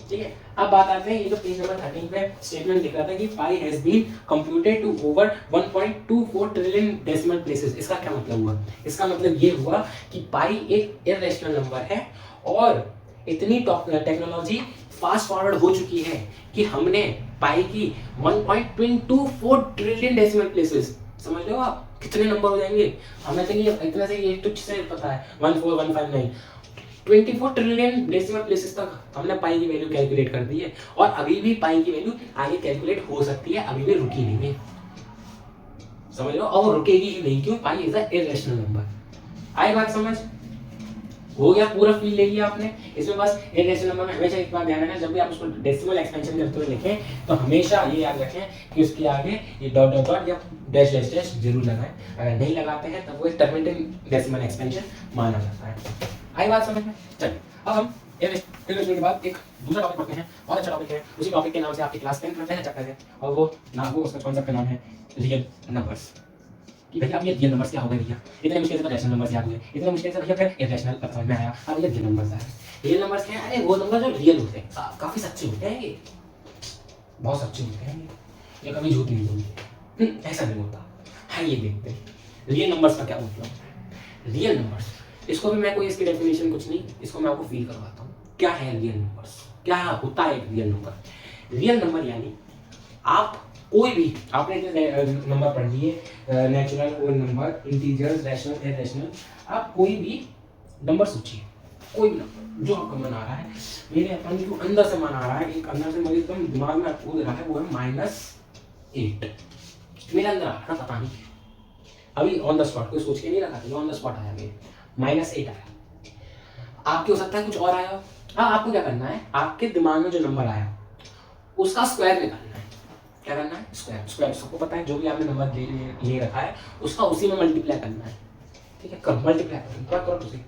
ठीक है, अब बात आते हैं ये जो पेज नंबर 13 पे स्टेटमेंट लिख रहा था कि pi has been computed to over 1.24 trillion decimal places. इसका क्या मतलब हुआ? इसका मतलब ये हुआ कि पाई एक इरेशनल नंबर है और इतनी टेक्नोलॉजी फास्ट फॉरवर्ड हो चुकी है कि हमने पाई की 1.24 ट्रिलियन डेसिमल प्लेसेस, समझ लो आप कितने नंबर हो जाएंगे। हमें तो ये इतना से ये तुच्छ से पता है 14159, 24 ट्रिलियन डेसिमल प्लेसेस तक हमने पाई की वैल्यू कैलकुलेट कर दी है। और अभी भी पाई की वैल्यू आगे कैलकुलेट हो सकती है, अभी भी रुकी नहीं है, समझ लो। और रुकेगी ही नहीं, क्यों? Pi is a irrational number. आई बात समझ? हो गया, पूरा फील ले लिया आपने। इसमें बस इरेशनल नंबर में हमेशा एक बात ध्यान रखना, जब भी आप उसको डेसिमल एक्सपेंशन करते हुए लिखें तो हमेशा ये याद रखें कि उसके आगे ये डॉट डॉट डॉट या डैश डैश डैश जरूर लगाएं। अगर नहीं लगाते हैं तब वो एक टर्मिनेटिंग डेसिमल एक्सपेंशन माना जाता है। आई बात समझ में? चलिए अब हम इरेशनल के बाद एक दूसरा टॉपिक पढ़ते हैं। बहुत अच्छा टॉपिक है, उसी टॉपिक के नाम से आपकी क्लास 10 में पहला चैप्टर है और वो उसका कॉन्सेप्ट का नाम है रियल नंबर्स। कि भैया अब ये रियल नंबर्स क्या हो गए भैया? इतने मुश्किल से रैशनल नंबर्स याद हुए, इतने मुश्किल से भैया फिर इरेशनल समझ में आया। अब ये रियल नंबर्स है। रियल नंबर्स क्या है? अरे वो नंबर जो रियल होते हैं, काफी सच्चे होते हैं, ये बहुत सच्चे होते हैं, ये कभी झूठ नहीं बोलते। ऐसा नहीं होता। हाँ, ये देखते हैं रियल नंबर्स का क्या मतलब। रियल नंबर्स, इसको भी मैं कोई इसकी डेफिनेशन कुछ नहीं, इसको मैं आपको फील करवाता हूँ। क्या है रियल नंबर्स? क्या होता है एक रियल नंबर? रियल नंबर यानी आप कोई भी, आपने नंबर पढ़ लिए, natural, whole number, integers, rational, irrational, आप कोई भी नंबर सोचिए, कोई भी नंबर जो आपका मन आ रहा है। मेरे अपन जो अंदर से मन आ रहा है, एक अंदर से मुझे एकदम दिमाग में कूद रहा है, वो है -8। मेरे अंदर आ रहा, पता नहीं अभी ऑन द स्पॉट, कोई सोच के नहीं रखा था, ऑन द स्पॉट आया मेरे, -8 आया। आपके हो सकता है कुछ और आया। हाँ, आपको क्या करना है, आपके दिमाग में जो नंबर आया उसका स्क्वायर निकालना है। क्या करना है, स्क्वायर। स्क्वायर सबको पता है, जो भी आपने नंबर ले रखा है उसका उसी में मल्टीप्लाई करना है। ठीक है, करो मल्टीप्लाई करो, क्या करो उसे,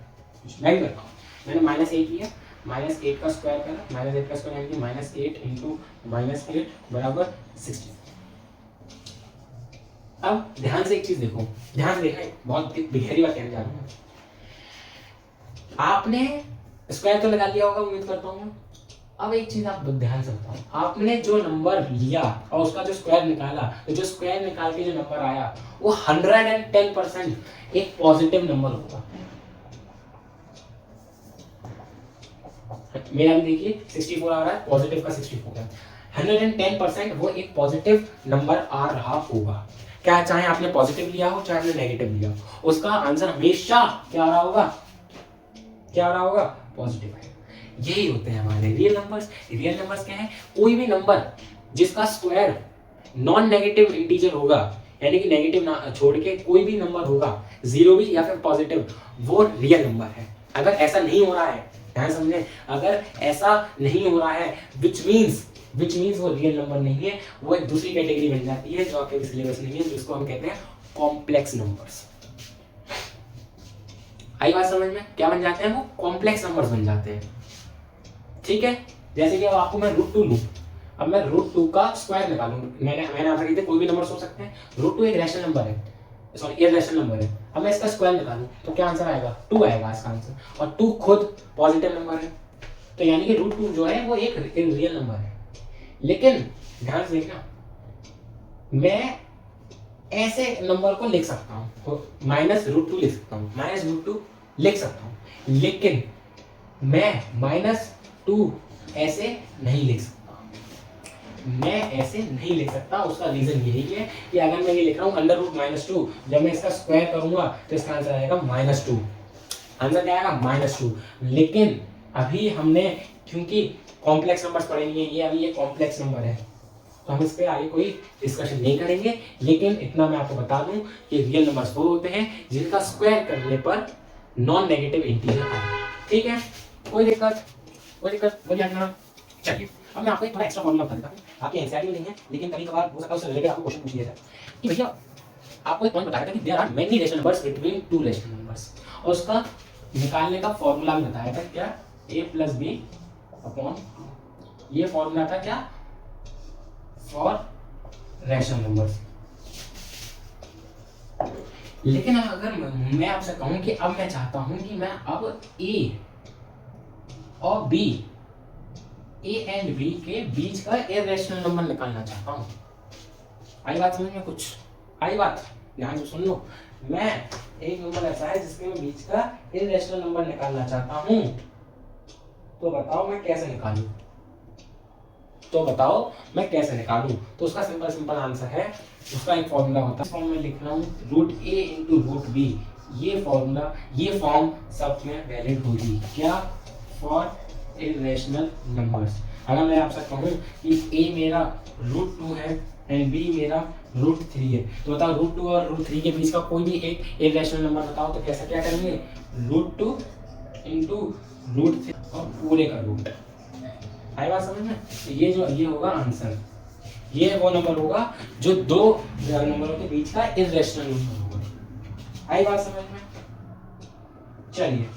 मैं भी करता हूँ। मैंने -8 लिया, -8 का स्क्वायर करा, -8 का स्क्वायर यानी कि -8 इंटू -8 बराबर 60। अब ध्यान से एक चीज देखो, ध्यान से देखना, बहुत गहरी बात कहने जा रहा हूँ। आपने स्क्वायर तो लगा लिया होगा, उम्मीद करता हूँ। अब एक चीज आप ध्यान से बताओ, आपने जो नंबर लिया और उसका जो स्क्वायर निकाला, तो जो स्क्वायर निकाल के जो नंबर आया वो 110% एक पॉजिटिव नंबर होगा। मेरा भी देखिए 64 आ रहा है, पॉजिटिव का 64 है, 110% वो एक पॉजिटिव नंबर आ रहा होगा। क्या चाहे आपने पॉजिटिव लिया हो चाहे आपने नेगेटिव लिया हो, उसका आंसर हमेशा क्या आ रहा होगा, क्या आ रहा होगा, पॉजिटिव है। यही होते हैं हमारे रियल नंबर्स। रियल नंबर्स क्या है, कोई भी नंबर जिसका स्क्वायर नॉन नेगेटिव इंटीजर होगा, यानी कि नेगेटिव ना छोड़ के कोई भी नंबर होगा, जीरो भी या फिर पॉजिटिव, वो रियल नंबर है। अगर ऐसा नहीं हो रहा है, ध्यान समझे, अगर ऐसा नहीं हो रहा है विच मीन्स वो रियल नंबर नहीं है, वो एक दूसरी कैटेगरी बन जाती है जो आपके सिलेबस नहीं है, जिसको हम कहते हैं कॉम्प्लेक्स नंबर्स। आई बात समझ में, क्या बन जाते हैं वो, कॉम्प्लेक्स नंबर्स बन जाते हैं। ठीक है, जैसे कि अब आपको मैं √2 लूं, अब मैं √2 का स्क्वायर निकालूं, मैंने आंसर दिया कोई भी नंबर सोच सकते हैं, √2 एक रैशनल नंबर है, सॉरी इररेशनल नंबर है। अब मैं इसका स्क्वायर निकालूं तो क्या आंसर आएगा, 2 आएगा इसका आंसर, और 2 खुद पॉजिटिव नंबर है, तो यानी कि √2 जो है वो एक रियल नंबर है। लेकिन ध्यान से देखना, मैं ऐसे नंबर को लिख सकता हूँ, -√2 लिख सकता हूँ, -√2 लिख सकता हूँ, लेकिन मैं -2 ऐसे नहीं लिख सकता, मैं ऐसे नहीं लिख सकता। उसका रीजन यही है कि अगर मैं ये लिख रहा हूँ √-2, जब मैं इसका स्क्वायर करूंगा तो इसका आंसर आएगा -2, आंसर क्या आएगा, -2। लेकिन अभी हमने क्योंकि कॉम्प्लेक्स नंबर्स पढ़े नहीं है, ये अभी ये कॉम्प्लेक्स नंबर है, तो हम इस पे आगे कोई डिस्कशन नहीं करेंगे। लेकिन इतना मैं आपको बता दूं कि रियल नंबर्स वो होते हैं जिनका स्क्वायर करने पर नॉन नेगेटिव इंटीजर आए। ठीक है, कोई दिक्कत बोलिए ना। चलिए अब मैं आपको एक थोड़ा एक्स्ट्रा फॉर्मूला बता देता हूँ, आपके एनसीईआरटी में नहीं है लेकिन कभी कभार हो सकता है उससे रिलेटेड आपको क्वेश्चन पूछ लिया जाए कि भैया आपको एक पॉइंट बताया था कि there are many rational numbers between 2 rational numbers, और उसका निकालने का फॉर्मूला भी बताया था, क्या, a+b/2। ये फॉर्मूला था क्या, फॉर रैशनल नंबर्स। लेकिन अगर मैं आपसे कहूं कि अब मैं चाहता हूं कि मैं अब a और b, a एंड b के बीच का इररेशनल नंबर निकालना चाहता हूं, आई बात समझ में, कुछ आई बात, ध्यान से सुन लो। मैं एक नंबर ऐसा है जिसके मैं बीच का इररेशनल नंबर निकालना चाहता हूं, तो बताओ मैं कैसे निकालूं, तो उसका सिंपल आंसर है, उसका एक फॉर्मूला होता है, फॉर्म में लिख रहा हूँ √a इंटू √b। ये फॉर्मूला, ये फॉर्म सब में वैलिड होगी, क्या, फॉर इररेशनल नंबर्स। अगर मैं आपसे कहूँ कि a मेरा √2 है एंड b मेरा √3 है, तो बताओ √2 और √3 के बीच का कोई भी एक इररेशनल नंबर बताओ, तो कैसे क्या करेंगे, √2 इंटू √3 और पूरे का रूट। आई बात समझ में, ये होगा आंसर, ये वो नंबर होगा जो दो नंबरों के बीच का इररेशनल नंबर होगा। आई बात समझ में। चलिए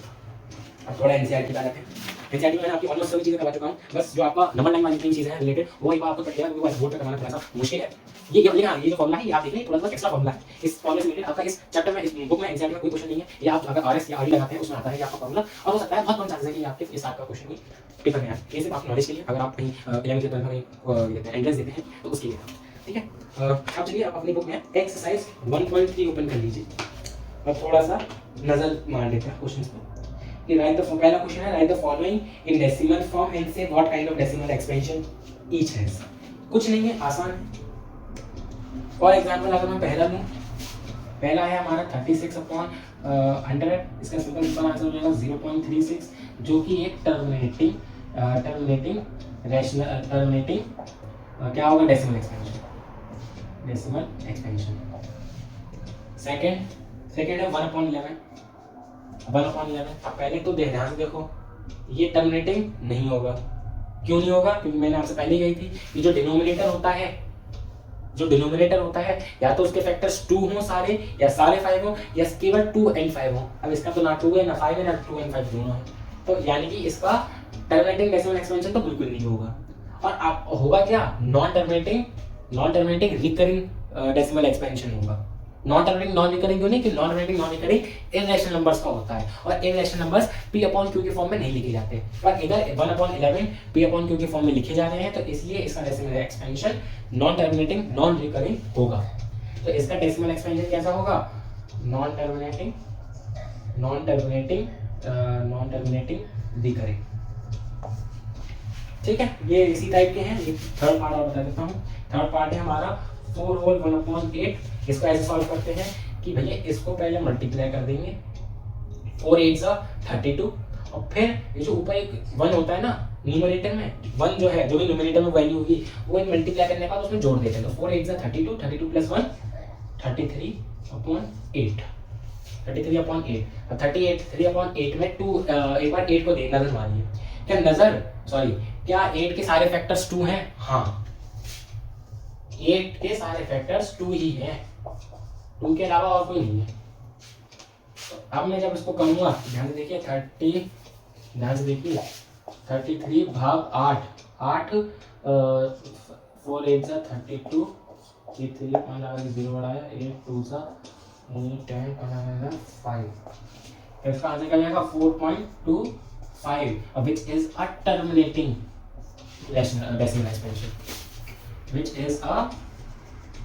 अब थोड़ा एनसीईआरटी का लेते हैं। एनसीईआरटी में मैंने आपकी ऑलमोस्ट सभी चीजें करवा चुका हूँ, बस जो आपका नंबर लाइन वाली 3 चीजें हैं रिलेटेड, वो एक बार आपको पढ़िएगा क्योंकि बोर्ड पे करवाना थोड़ा सा मुश्किल है। ये जो फॉर्मूला है ये आप देख लें, थोड़ा एक्स्ट्रा फॉर्मूला है, इस फॉर्मूले से रिलेटेड आपका इस चैप्टर में, इस बुक में, एनसीईआरटी में कोई क्वेश्चन नहीं है, ये आप अगर आरएस या आरडी लगाते हैं उसमें आता है आपका फॉर्मूला, और हो सकता है बहुत कम चांसेस है कि आपके इस टाइप का क्वेश्चन भी पेपर में आए। ये सिर्फ आपकी नॉलेज के लिए, अगर आप कहीं 11th या 12th में एंट्रेंस देते हैं तो उसके लिए, ठीक है। अब चलिए आप अपनी बुक में एक्सरसाइज 1.3 ओपन कर लीजिए और थोड़ा सा नजर मार लेते हैं क्वेश्चंस को। कि राइट द, पहला क्वेश्चन है write the following in decimal form and say what kind of decimal expansion each has. कुछ नहीं है, आसान है। फॉर एग्जांपल अगर मैं पहला लूं, पहला है हमारा 36/100, इसका सिंपल आंसर हो जाएगा 0.36, जो कि एक टर्मिनेटिंग क्या होगा, डेसिमल एक्सपेंशन। सेकंड है 1/11। अब पहले तो ध्यान से देखो, ये टर्मिनेटिंग नहीं होगा। क्यों नहीं होगा, क्योंकि मैंने आपसे पहले कही थी कि जो डिनोमिनेटर होता है जो डिनोमिनेटर होता है या तो उसके फैक्टर्स 2 हो सारे, या सारे 5 हो, या केवल 2 एंड 5 हो। अब इसका तो ना 2 है ना 5 है ना 2 एंड 5 दोनों है, तो यानी कि इसका टर्मिनेटिंग डेसिमल एक्सपेंशन तो बिल्कुल नहीं होगा। और आप होगा क्या, non terminating recurring decimal expansion होगा। नॉन टर्मिनेटिंग नॉन रिकरिंग क्यों नहीं, कि non terminating non recurring irrational numbers का होता है, और irrational numbers p upon q के फॉर्म में नहीं लिखे जाते, पर इधर 1/11 p अपॉन q के फॉर्म में लिखे जा रहे हैं, तो इसलिए इसका decimal expansion non terminating non recurring होगा। तो इसका डेसिमल एक्सपेंशन कैसा होगा, नॉन टर्मिनेटिंग रिकरिंग। ठीक है, ये इसी टाइप के हैं। ये थर्ड पार्ट और बता देता हूँ। थर्ड पार्ट है हमारा 4 होल 1/8। इसको ऐसे सॉल्व करते हैं कि भैया इसको पहले मल्टीप्लाई कर देंगे, 4 8 32, और फिर ये जो ऊपर एक 1 होता है ना न्यूमरेटर में, 1 जो है जो भी न्यूमरेटर में वैल्यू होगी वो मल्टीप्लाई करने के बाद उसमें जोड़ देते हैं। तो 4 8 32, 32 प्लस 1 33/8, 33/8। और 33/8 में 2 एक बार 8 को देखना नजर मारिए, क्या 8 के सारे फैक्टर्स 2 हैं? हाँ, 8 के सारे फैक्टर्स 2 ही हैं, 2 के अलावा और कोई नहीं है। तो अब मैं जब इसको करूंगा, ध्यान से देखिए 33 भाग 8, 4 8 32, 3 0 बढ़ाया, 8 2 10 5। तो इसका आंसर क्या जाएगा 4.25, which is a terminating decimal expansion, which is a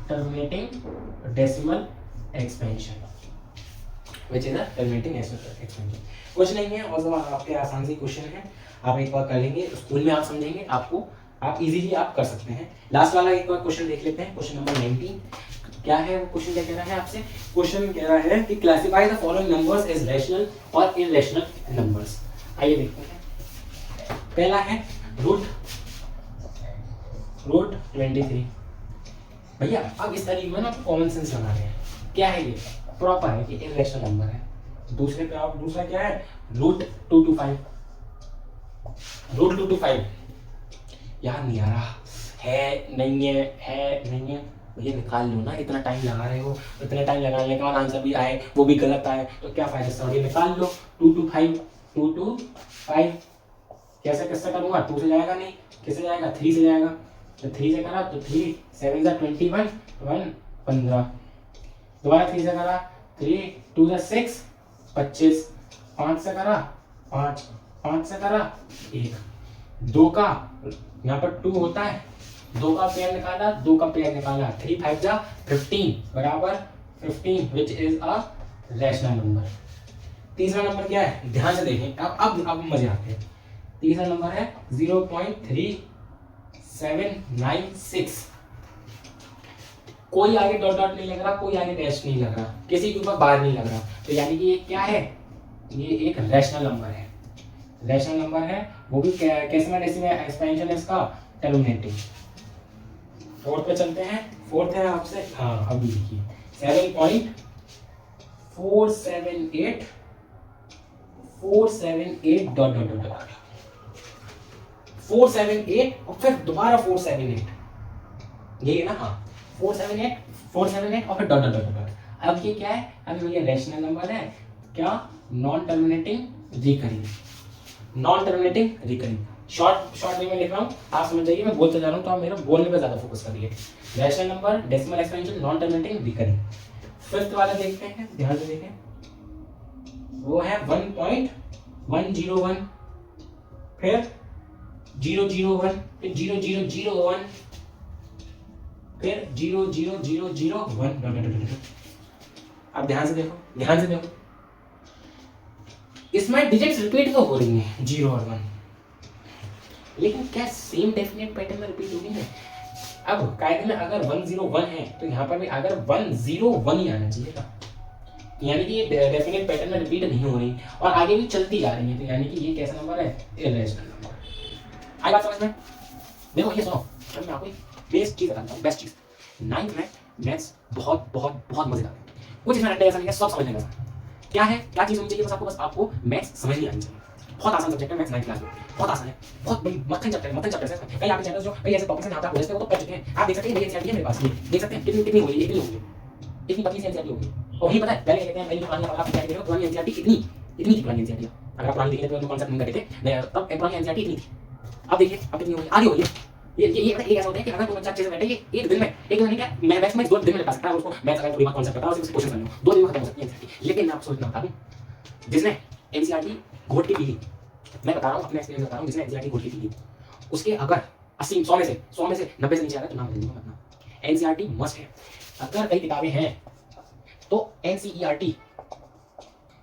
terminating decimal expansion, which is a terminating decimal expansion। कुछ नहीं है, और सब आपके आसान से क्वेश्चन है, आप एक बार कर लेंगे, स्कूल में आप समझेंगे, आप इजीली आप कर सकते हैं। लास्ट वाला एक बार क्वेश्चन देख लेते हैं, क्वेश्चन नंबर 19। क्या है वो क्वेश्चन, क्या कह रहा है आपसे? क्वेश्चन कह रहा है कि classify the following numbers as rational और इररेशनल नंबर्स। आइए देखते हैं। पहला है रूट 23। भैया अब इस तरीके में ना आपको कॉमन सेंस लगा रहे हैं, क्या है ये, प्रॉपर है कि इररेशनल नंबर है। दूसरे पे आप दूसरा क्या है, रूट 225। याद नहीं आ रहा, है नहीं है भैया निकाल लो ना, इतना टाइम लगा रहे हो, इतना टाइम लगाने के बाद आंसर भी आए वो भी गलत आए तो क्या फायदा, सॉरी निकाल लो। 225 कैसे करूँगा, 2 से जाएगा नहीं, किससे जाएगा, 3 से जाएगा। तो 3 से करा तो 3 7 21 1 15, दोबारा 3 से करा 3 2 6 25, 5 से करा 5 से करा 1, 2 का यहाँ पर 2 होता है, 2 का पेयर निकाला, 3 5 15 बराबर 15, which is a rational number. तीसरा नंबर क्या है, ध्यान से देखें, अब मजे आते हैं। तीसरा नंबर है 0.3796। कोई आगे डॉट नहीं लग रहा, कोई आगे डैश नहीं लग रहा, किसी के ऊपर बार नहीं लग रहा, तो यानी कि ये क्या है, ये एक रैशनल नंबर है। वो भी कैसे में डेसिमल एक्सपेंशन है इसका, टर्मिनेटिंग। फोर्थ पे चलते हैं, फोर्थ है आपसे, हाँ अभी लिखिए 7.478 डॉट 478 और फिर दोबारा 478, यही है ना, हाँ 478 और फिर डॉट। अब ये क्या है, अभी भैया रैशनल नंबर है, क्या, non terminating recurring. Short way में लिख रहा हूँ, आप समझ जाइए, मैं बोलते जा रहा हूँ तो आप मेरा बोलने पे ज्यादा फोकस करिए। Rational number, decimal expansion, non terminating recurring. Fifth वाला देखते हैं, ध्यान से देखें, वो है 1.101, फिर 001, फिर 0001, फिर 0001। अब ध्यान से देखो, इसमें डिजिट्स रिपीट तो हो रही हैं 0 और 1, लेकिन क्या सेम डेफिनेट पैटर्न में रिपीट होगी है? अब कायदे में अगर 101 है तो यहाँ पर भी अगर 101 ही आना चाहिए था, यानी कि ये डेफिनेट पैटर्न में रिपीट नहीं हो रही और आगे भी चलती जा रही है, तो यानी कि ये कैसा नंबर है, इररेशनल नंबर। आई बात समझ में? देखो ये सुनो, अब मैं आपको बेस्ट चीज बताता हूँ, बेस्ट चीज, 9th में मैथ्स बहुत मजेदार है, कुछ इसमें रट्टे ऐसा नहीं है, सब समझने का। क्या चीज होनी चाहिए, बस आपको मैथ्स समझनी आनी चाहिए। बहुत आसान सब्जेक्ट है मैथ्स 9th क्लास में, बहुत आसान है, बहुत बड़ी मक्खन चैप्टर है, मक्खन चैप्टर है। कई आपके चैप्टर्स जो कई ऐसे टॉपिक्स हैं जहाँ पे आप बोलते हो वो तो कर चुके हैं, आप देख सकते हैं मेरी एनसीईआरटी है मेरे पास, ये देख सकते हैं कितनी कितनी होगी, इतनी होगी, इतनी पतली सी एनसीईआरटी होगी। और वही पता है पहले कहते हैं पहले पुरानी आप एनसीईआरटी देखो, पुरानी एनसीईआरटी इतनी इतनी थी पुरानी एनसीईआरटी, अगर आप पुरानी देखें तो कॉन्सेप्ट नहीं करते थे तब पुरानी एनसीईआरटी इतनी थी। अब देखिए अब कितनी होगी, आधी होगी। ये पता है ऐसा होता है कि अगर कोई बच्चा अच्छे से बैठे ये एक दिन में क्या मैं मैथ्स में 2 दिन में लगा सकता है उसको, मैथ्स अगर पूरी बात कॉन्सेप्ट पता है उसे क्वेश्चन कर लो 2 दिन में खत्म हो सकती है एनसीईआरटी। लेकिन मैं आपको सोचना बता दूं, जिसने एनसीईआरटी घोट के पी ली, मैं बता रहा हूं अपने एक्सपीरियंस बता रहा हूं, जिसने एनसीईआरटी घोट के पी ली उसके अगर 80 100 में से 90 से नीचे आ गया तो नाम ले लूंगा मैं। एनसीईआरटी मस्ट है। अगर कई किताबें हैं तो एनसीईआरटी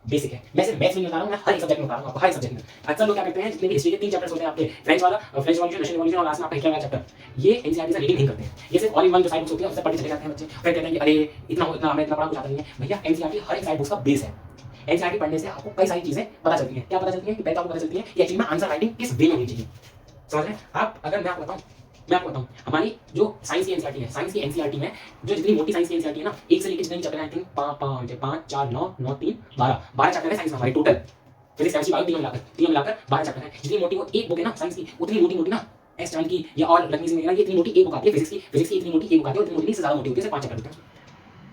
बेसिक है। मैं सिर्फ मैथ्स में बता रहा हूं, मैं हर एक सब्जेक्ट में बता रहा हूं आपको, हर एक सब्जेक्ट में। अक्सर लोग क्या करते हैं जितने भी हिस्ट्री के 3 चैप्टर्स होते हैं आपके, फ्रेंच वाला, फ्रेंच रिवॉल्यूशन, रशियन रिवॉल्यूशन और लास्ट में आपका हिटलर वाला चैप्टर, ये एनसीईआरटी से रीडिंग नहीं करते हैं। ये सिर्फ ऑल इन वन जो साइड बुक्स होती है उससे पढ़ते चले जाते हैं बच्चे, फिर कहते हैं कि अरे इतना हमें इतना पढ़ा कुछ आता नहीं है। भैया एनसीईआरटी हर एक साइड बुक्स का बेस है। एनसीईआरटी पढ़ने से आपको कई सारी चीजें पता चलती हैं। क्या पता चलती है कि पहले आपको पता चलती है कि एक्चुअली में आंसर राइटिंग किस वे में होनी चाहिए, समझ रहे हैं आप। अगर मैं आपको बताऊं हमारी जो साइंस की एनसीईआरटी है, साइंस की एनसीईआरटी में जो जितनी मोटी साइंस की एनसीईआरटी है ना, एक से लेकर जितने चैप्टर आई थिंक 5 4 9 9 3 12 चैप्टर है साइंस में हमारी टोटल, फिजिक्स केमिस्ट्री बायो तीनों मिलाकर 12 चैप्टर है। जितनी मोटी वो एक बुक है ना साइंस की, उतनी मोटी ना एस चांद की या और लखनवी सिंह वगैरह, ये इतनी मोटी एक बुक आती है फिजिक्स की इतनी मोटी एक बुक आती है, उतनी मोटी से ज्यादा मोटी होती है, 5 चैप्टर होते हैं।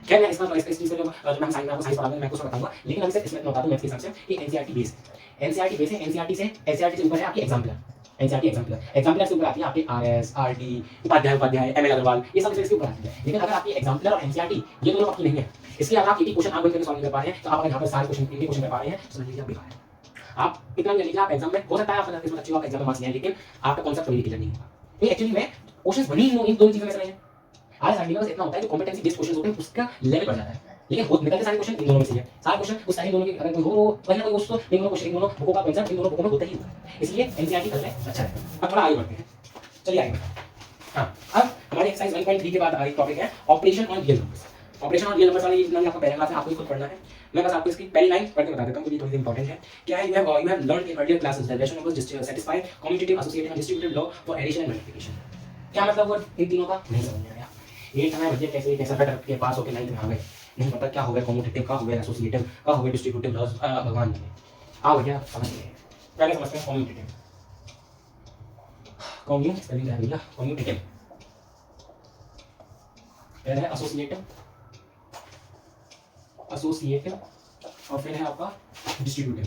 खैर मैं इस चीज को जब हम साइंस पढ़ा मैं आपको बताऊंगा, लेकिन अभी सिर्फ इसमें बता दूं मैथ्स के हिसाब से कि एनसीईआरटी बेस है। एनसीईआरटी से ऊपर है आपकी एग्जाम्पलर, एग्जाम्पलर से ऊपर आती है आपके RS, RD, Upadhyay, ML Agarwal, ये सब इसके ऊपर आती है। लेकिन अगर आपकी एग्जाम्पलर और एनसीईआरटी ये दोनों आपकी नहीं है, इसलिए अगर आप एक ही क्वेश्चन आप बन करके सॉल्व नहीं कर पा रहे हैं, तो आप अगर यहाँ पर सारे क्वेश्चन क्वेश्चन कर पा रहे हैं समझ लीजिए आप बेकार है। आप इतना भी लीजिए, आप एग्जाम में हो सकता है आप किस्मत अच्छी हो, आप एग्जाम में मार्क्स नहीं, लेकिन आपका कॉन्सेप्ट कभी क्लियर नहीं होगा। तो एक्चुअली में क्वेश्चंस बनी इन दोनों चीजों में से नहीं है। आज आरडी में बस इतना होता है जो कॉम्पिटेंसी बेस्ड क्वेश्चन होते हैं उसका लेवल बढ़ जाता है, लेकिन वो निकलते सारे क्वेश्चन इन दोनों में से है। सारे क्वेश्चन उस टाइम दोनों के अगर कोई हो वही ना कोई क्वेश्चन तो इन दोनों क्वेश्चन इन दोनों बुकों का कॉन्सेप्ट इन दोनों बुकों में होता ही होता है, इसलिए एनसीईआरटी करना अच्छा है। अब थोड़ा आगे बढ़ते हैं, चलिए आगे। हाँ, अब हमारी एक्सरसाइज 1.3 के बाद एक टॉपिक है operation on real numbers. Operation on real numbers वाला ये जितना भी आपका पैराग्राफ है आपको खुद पढ़ना है। मैं बस आपको इसकी पहली लाइन पढ़ के बता देता हूं, क्योंकि थोड़ी इंपॉर्टेंट है। क्या है, you have learned in earlier classes that rational numbers satisfy commutative, associative and distributive law for addition and multiplication. क्या मतलब वो इन तीनों का नहीं समझ में आया। ये समय बच्चे कैसे फट के पास होकर 9th में आ गए, नहीं पता क्या हो गया कम्यूटेटिव, का हो गया एसोसिएटिव, का हो गया डिस्ट्रीब्यूटिव लॉज, भगवान जाने। आओ भैया समझ गए, पहले समझते हैं कम्यूटेटिव। कम्यू स्पेलिंग है भैया, कम्यूटेटिव फिर है एसोसिएटिव और फिर है आपका डिस्ट्रीब्यूटिव।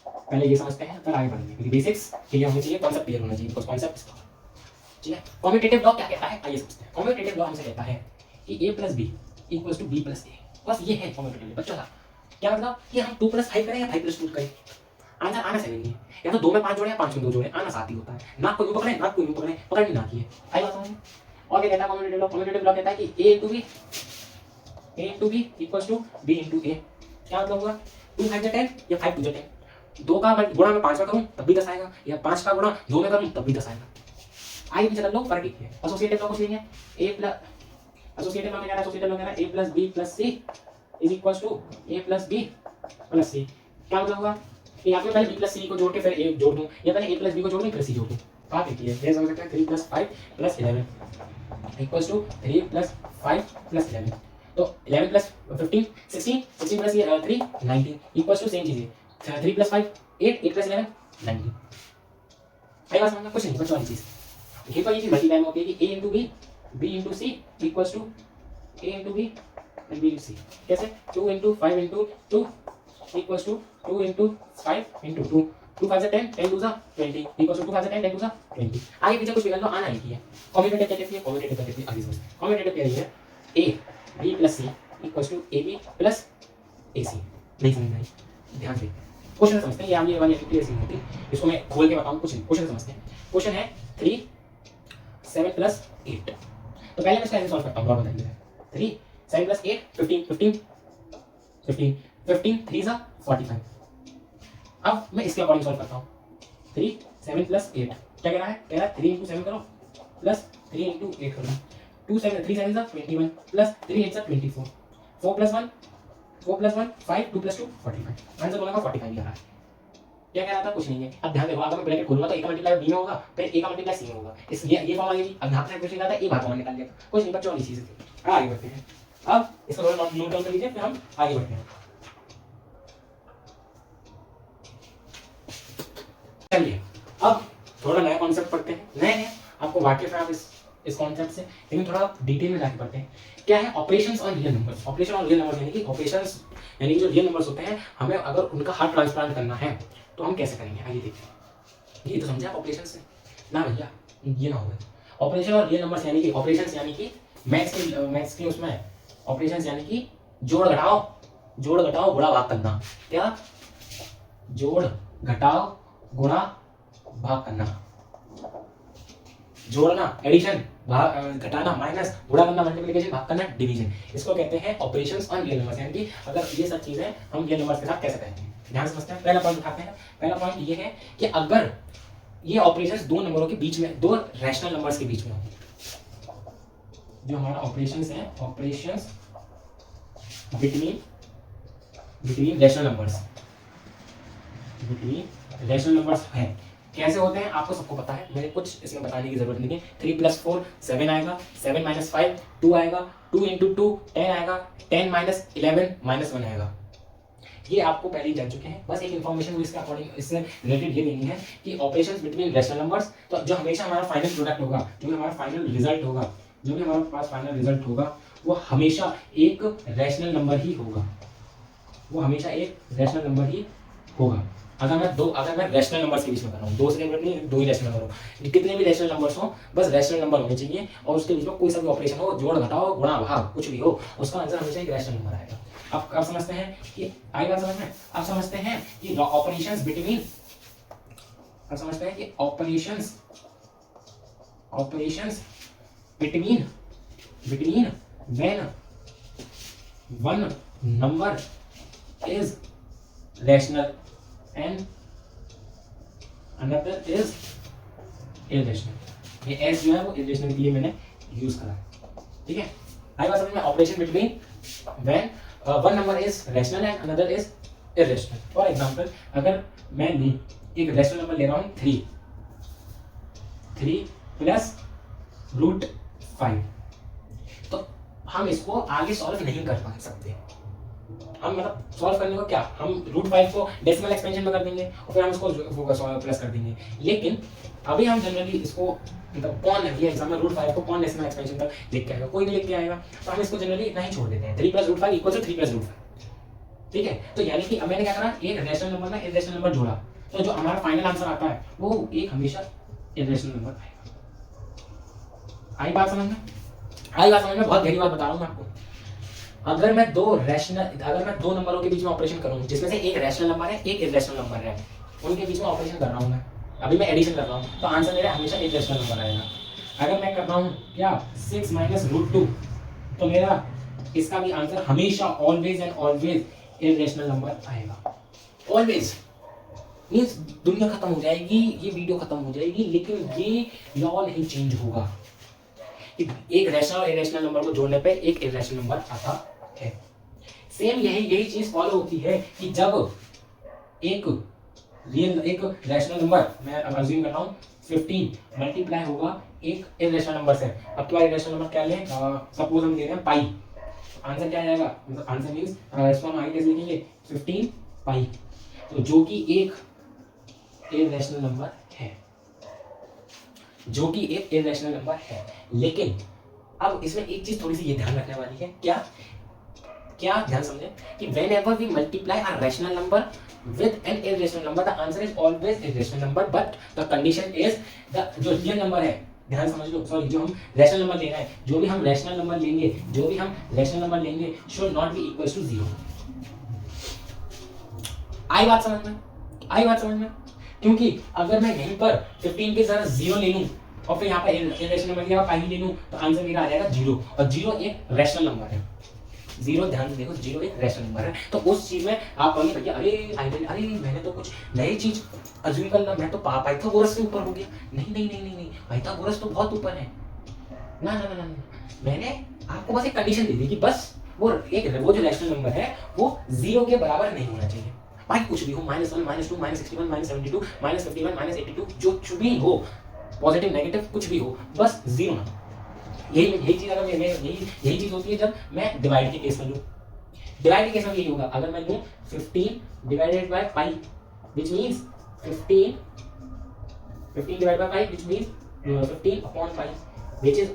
पहले ये समझते हैं फिर आगे बढ़ेंगे, क्योंकि बेसिक्स क्लियर होने चाहिए, कॉन्सेप्ट क्लियर होना चाहिए, बिकॉज़ कॉन्सेप्ट ठीक है। कम्यूटेटिव लॉ क्या कहता है आइए समझते हैं। कम्यूटेटिव लॉ हमसे कहता है कि a + b = b + a, बस ये है कम्यूटेटिव बच्चों का। क्या मतलब कि हम 2 + 5 करें या 5 + 2 करें, आंसर आना चाहिए नहीं है, या तो 2 में 5 जोड़े या 5 में 2 जोड़े, आना साथ ही होता है। नाक को यूं पकड़े, नाक को यूं पकड़े, पकड़नी ना की है। आई बात समझ में। और क्या कहता है कम्यूटेटिव लॉ? कम्यूटेटिव लॉ कहता है कि a × b = b × a। क्या मतलब हुआ, 2 5 10 या 5 2 10, 2 का गुणा मैं 5 में करूं तब भी 10 आएगा, या 5 का गुणा 2 में करूं तब भी 10 आएगा। आइए पीछे चल लो, फर्क ही है। एसोसिएटिव लॉ कुछ नहीं है, एसोसिएटिव लॉ क्या कहता है, एसोसिएटिव लॉ कहता है a + b + c = a + b + c। क्या मतलब हुआ कि यहाँ पे पहले b + c को जोड़ के फिर a जोड़ दूं, या पहले a + b को जोड़ दूं फिर c जोड़ दूं। बात एक ही है। ये समझ सकते हैं 3 + 5 + 11 = 3 + 5 + 11। तो 11 + 15 16 16 + 3 19 = सेम चीज है 3 + 5 8 8 + 11 19। आई बात समझना, कुछ नहीं बच्चों वाली चीज। ये तो ये चीज मल्टीप्लाई में होती है कि a × b b × c = a × b and b × c। कैसे, 2 × 5 × 2 = 2 × 5 × 2, 2 5 10 10 2 20 = 2 5 10 10 2 20। आगे पीछे कुछ भी कर लो, आना ही है। कम्यूटेटिव क्या कहती है, कम्यूटेटिव क्या कहती है आगे समझते हैं। कम्यूटेटिव कह रही है a b + c = ab + ac। नहीं समझ में आई, ध्यान से क्वेश्चन समझते हैं। ये वाली एक्टिविटी ऐसी होती है, इसको मैं खोल के बताऊं, कुछ नहीं, क्वेश्चन समझते हैं। क्वेश्चन है 3 7 + 8। तो पहले मैं इसका सॉल्व करता हूं, और बताइए 3 7 + 8 15 15 15 15 3 = 45। अब मैं इसके अकॉर्डिंग सॉल्व करता हूं। 3 7 + 8 क्या कह रहा है, कह रहा है 3 × 7 करो प्लस 3 × 8 करो, 2 7 3 7 = 21 प्लस 3 8 = 24, 4 + 1 5 2 + 2 45। आंसर बोला 45 आ रहा है। क्या कह रहा था, कुछ नहीं है। अब ध्यान देखो, अगर मैं ब्रैकेट खोलूंगा तो a का मल्टीप्लाई b में होगा, फिर a का मल्टीप्लाई c में होगा। इस ये फॉर्म आएगी। अब यहां पे कुछ नहीं आता, a बाहर निकाल लिया, कुछ नहीं बच्चों वाली चीज है। आगे बढ़ते हैं। अब इसको थोड़ा नोट डाउन कर लीजिए, फिर हम आगे बढ़ते हैं। अब थोड़ा नया कॉन्सेप्ट पढ़ते हैं, नए आपको वाकिफ है आप इस कॉन्सेप्ट से, लेकिन थोड़ा डिटेल में जाके पढ़ते हैं। क्या है operations on real numbers? Operation on real numbers यानी कि ऑपरेशंस यानी कि जो रियल नंबर्स होते हैं, हमें अगर उनका हार्ट ट्रांसप्लांट करना है तो हम कैसे करेंगे, आइए देखते हैं। ये तो समझे आप ऑपरेशन से ना भैया, ये ना हो। ऑपरेशन और रियल नंबर्स यानी कि ऑपरेशंस यानी कि मैथ्स के उसमें ऑपरेशंस यानी कि जोड़ घटाओ गुणा भाग करना। क्या? जोड़ घटाओ गुणा भाग करना, जोड़ना एडिशन, घटाना माइनस, गुणा करना मल्टीप्लिकेशन, भाग करना डिवीजन। इसको कहते हैं ऑपरेशंस ऑन रियल नंबर्स, यानी कि अगर ये सब चीजें हम रियल नंबर्स के साथ कैसे करेंगे, ध्यान से समझते हैं। पहला पॉइंट उठाते हैं। पहला पॉइंट ये है कि अगर ये ऑपरेशंस दो नंबरों के बीच में, दो रैशनल नंबर्स के बीच में हो, जो हमारा ऑपरेशंस है, ऑपरेशंस बिटवीन रैशनल नंबर्स है। कैसे होते हैं आपको सबको पता है, मेरे कुछ इसमें बताने की जरूरत नहीं है। 3 + 4 7 आएगा, 7 - 5 2 आएगा, 2 × 2 10 आएगा, 10 - 11 -1 आएगा। ये आपको पहले ही जान चुके हैं, बस एक इन्फॉर्मेशन इसके अकॉर्डिंग इससे रिलेटेड ये देनी है कि ऑपरेशंस बिटवीन रैशनल नंबर्स, तो जो हमेशा हमारा फाइनल प्रोडक्ट होगा, जो भी हमारा फाइनल रिजल्ट होगा, जो भी हमारे पास फाइनल रिजल्ट होगा, वो हमेशा एक रैशनल नंबर ही होगा, वो हमेशा एक रैशनल नंबर ही होगा। अगर मैं रैशनल नंबर्स के बीच में कर रहा हूँ, दो से नहीं, दो ही रैशनल नंबर हो, कितने भी रैशनल नंबर्स हो, बस रैशनल नंबर होने चाहिए और उसके बीच में कोई सा भी ऑपरेशन हो, जोड़ घटाओ गुणा भाग कुछ भी हो, उसका आंसर हमेशा एक रैशनल नंबर आएगा। आप समझते हैं कि आई बात समझ में? आप समझते हैं कि ऑपरेशंस बिटवीन, आप समझते हैं कि operations between when one number is rational and another is irrational। ये s जो है वो irrational के लिए मैंने यूज करा है, ठीक है। आई बात समझ में? Operation between when one number is rational and another is irrational. For example, अगर मैं एक रैशनल नंबर ले रहा हूँ 3 + √5, तो हम इसको आगे सॉल्व नहीं कर पा सकते। हम मतलब सॉल्व करने को क्या, हम √5 को डेसिमल एक्सपेंशन में कर देंगे और फिर हम इसको प्लस कर देंगे। लेकिन अभी हम जनरली इसको मतलब कौन है, ये एग्जाम में √5 को कौन डेसिमल एक्सपेंशन तक लिख के आएगा, कोई नहीं लिख के आएगा, तो हम इसको जनरली इतना ही छोड़ देते हैं। 3 + √5 = 3 + √5, ठीक है। तो यानी कि अब मैंने क्या करा, एक रैशनल नंबर में इरेशनल नंबर जोड़ा, तो जो हमारा फाइनल आंसर आता है वो एक हमेशा इरेशनल नंबर आएगा। आई बात समझ में? बहुत गहरी बात बता रहा हूँ मैं आपको। अगर मैं दो नंबरों के बीच में ऑपरेशन करूं, जिसमें से एक रैशनल नंबर है, एक इरेशनल नंबर है, उनके बीच में ऑपरेशन कर रहा हूं मैं, अभी मैं एडिशन कर रहा हूं, तो आंसर मेरा हमेशा इरेशनल नंबर आएगा। अगर मैं कर रहा हूं क्या 6 - √2, तो मेरा इसका भी आंसर हमेशा always and always irrational number आएगा। ऑलवेज मींस दुनिया खत्म हो जाएगी, ये वीडियो खत्म हो जाएगी, लेकिन ये लॉ नहीं चेंज होगा। एक रैशनल और इरेशनल नंबर को जोड़ने पे एक इरेशनल नंबर आता है। सेम यही चीज फॉलो होती है कि जब एक रैशनल नंबर, मैं अब अज्यूम कर रहा हूँ 15 मल्टीप्लाई होगा एक इरेशनल नंबर से। अब क्या इरेशनल नंबर क्या लें, सपोज हम ले रहे हैं पाई, आंसर क्या आ जाएगा, मतलब आंसर मींस इसको हम आगे कैसे लिखेंगे 15 पाई, तो जो कि एक इरेशनल नंबर है, लेकिन अब इसमें एक चीज थोड़ी सी ये ध्यान रखने वाली है, क्या ध्यान समझे कि whenever we multiply a rational number with an irrational number, the answer is always irrational number, but the condition is जो रियल नंबर है, ध्यान समझ लो, सॉरी, जो हम रैशनल नंबर ले रहे हैं, जो भी हम रैशनल नंबर लेंगे should not be equals to 0। आई बात समझ में? क्योंकि अगर मैं यहीं पर 15 के जरा 0 ले लूं और फिर यहाँ पर इरेशनल नंबर की पाई ले लूं, तो आंसर मेरा आ जाएगा 0, और 0 एक रैशनल नंबर है। 0 ध्यान से देखो, 0 एक रैशनल नंबर है। तो उस चीज में आप कहोगे भैया अरे मैंने तो कुछ नई चीज अज्यूम कर लिया, मैं तो पाइथागोरस से ऊपर हो गया। नहीं, पाइथागोरस तो बहुत ऊपर है ना। मैंने आपको बस एक कंडीशन दे दी कि बस वो जो रैशनल नंबर है वो 0 के बराबर नहीं होना चाहिए, भाई कुछ भी हो, -1 -2 -61 -72 -51 -82, जो कुछ भी हो, पॉजिटिव नेगेटिव कुछ भी हो, बस 0 ना। यही चीज अगर यही चीज होती है जब मैं डिवाइड के केस में लूं। डिवाइड के केस में यही होगा, अगर मैं लूं 15 divided by pi, which means 15 15 divided by 5 which means 15 upon 5 which is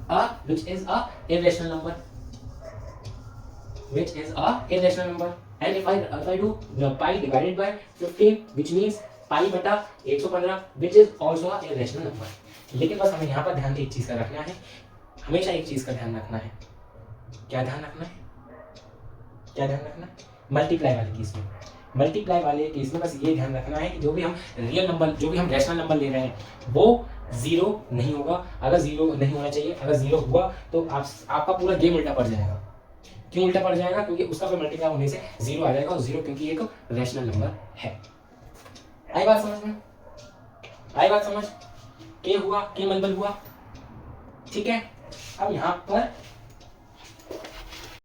a irrational number, which is a irrational number. And if I do pi divided by 15 which means pi बटा 115 which is also a irrational number. लेकिन बस हमें यहाँ पर ध्यान एक चीज का रखना है, हमेशा एक चीज का ध्यान रखना है। क्या ध्यान रखना है? क्या ध्यान रखना है? मल्टीप्लाई वाले केस में, मल्टीप्लाई वाले केस में बस ये ध्यान रखना है कि जो भी हम रियल नंबर, जो भी हम रैशनल नंबर ले रहे हैं वो जीरो नहीं होगा। अगर जीरो नहीं होना चाहिए, अगर जीरो हुआ तो आपका पूरा गेम उल्टा पड़ जाएगा। क्यों उल्टा पड़ जाएगा? क्योंकि उसका फिर मल्टीप्लाई होने से जीरो आ जाएगा, और जीरो क्योंकि एक रैशनल नंबर है। आई बात समझ में? आई बात समझ? के हुआ, के मल्टीपल हुआ, ठीक है। अब यहाँ पर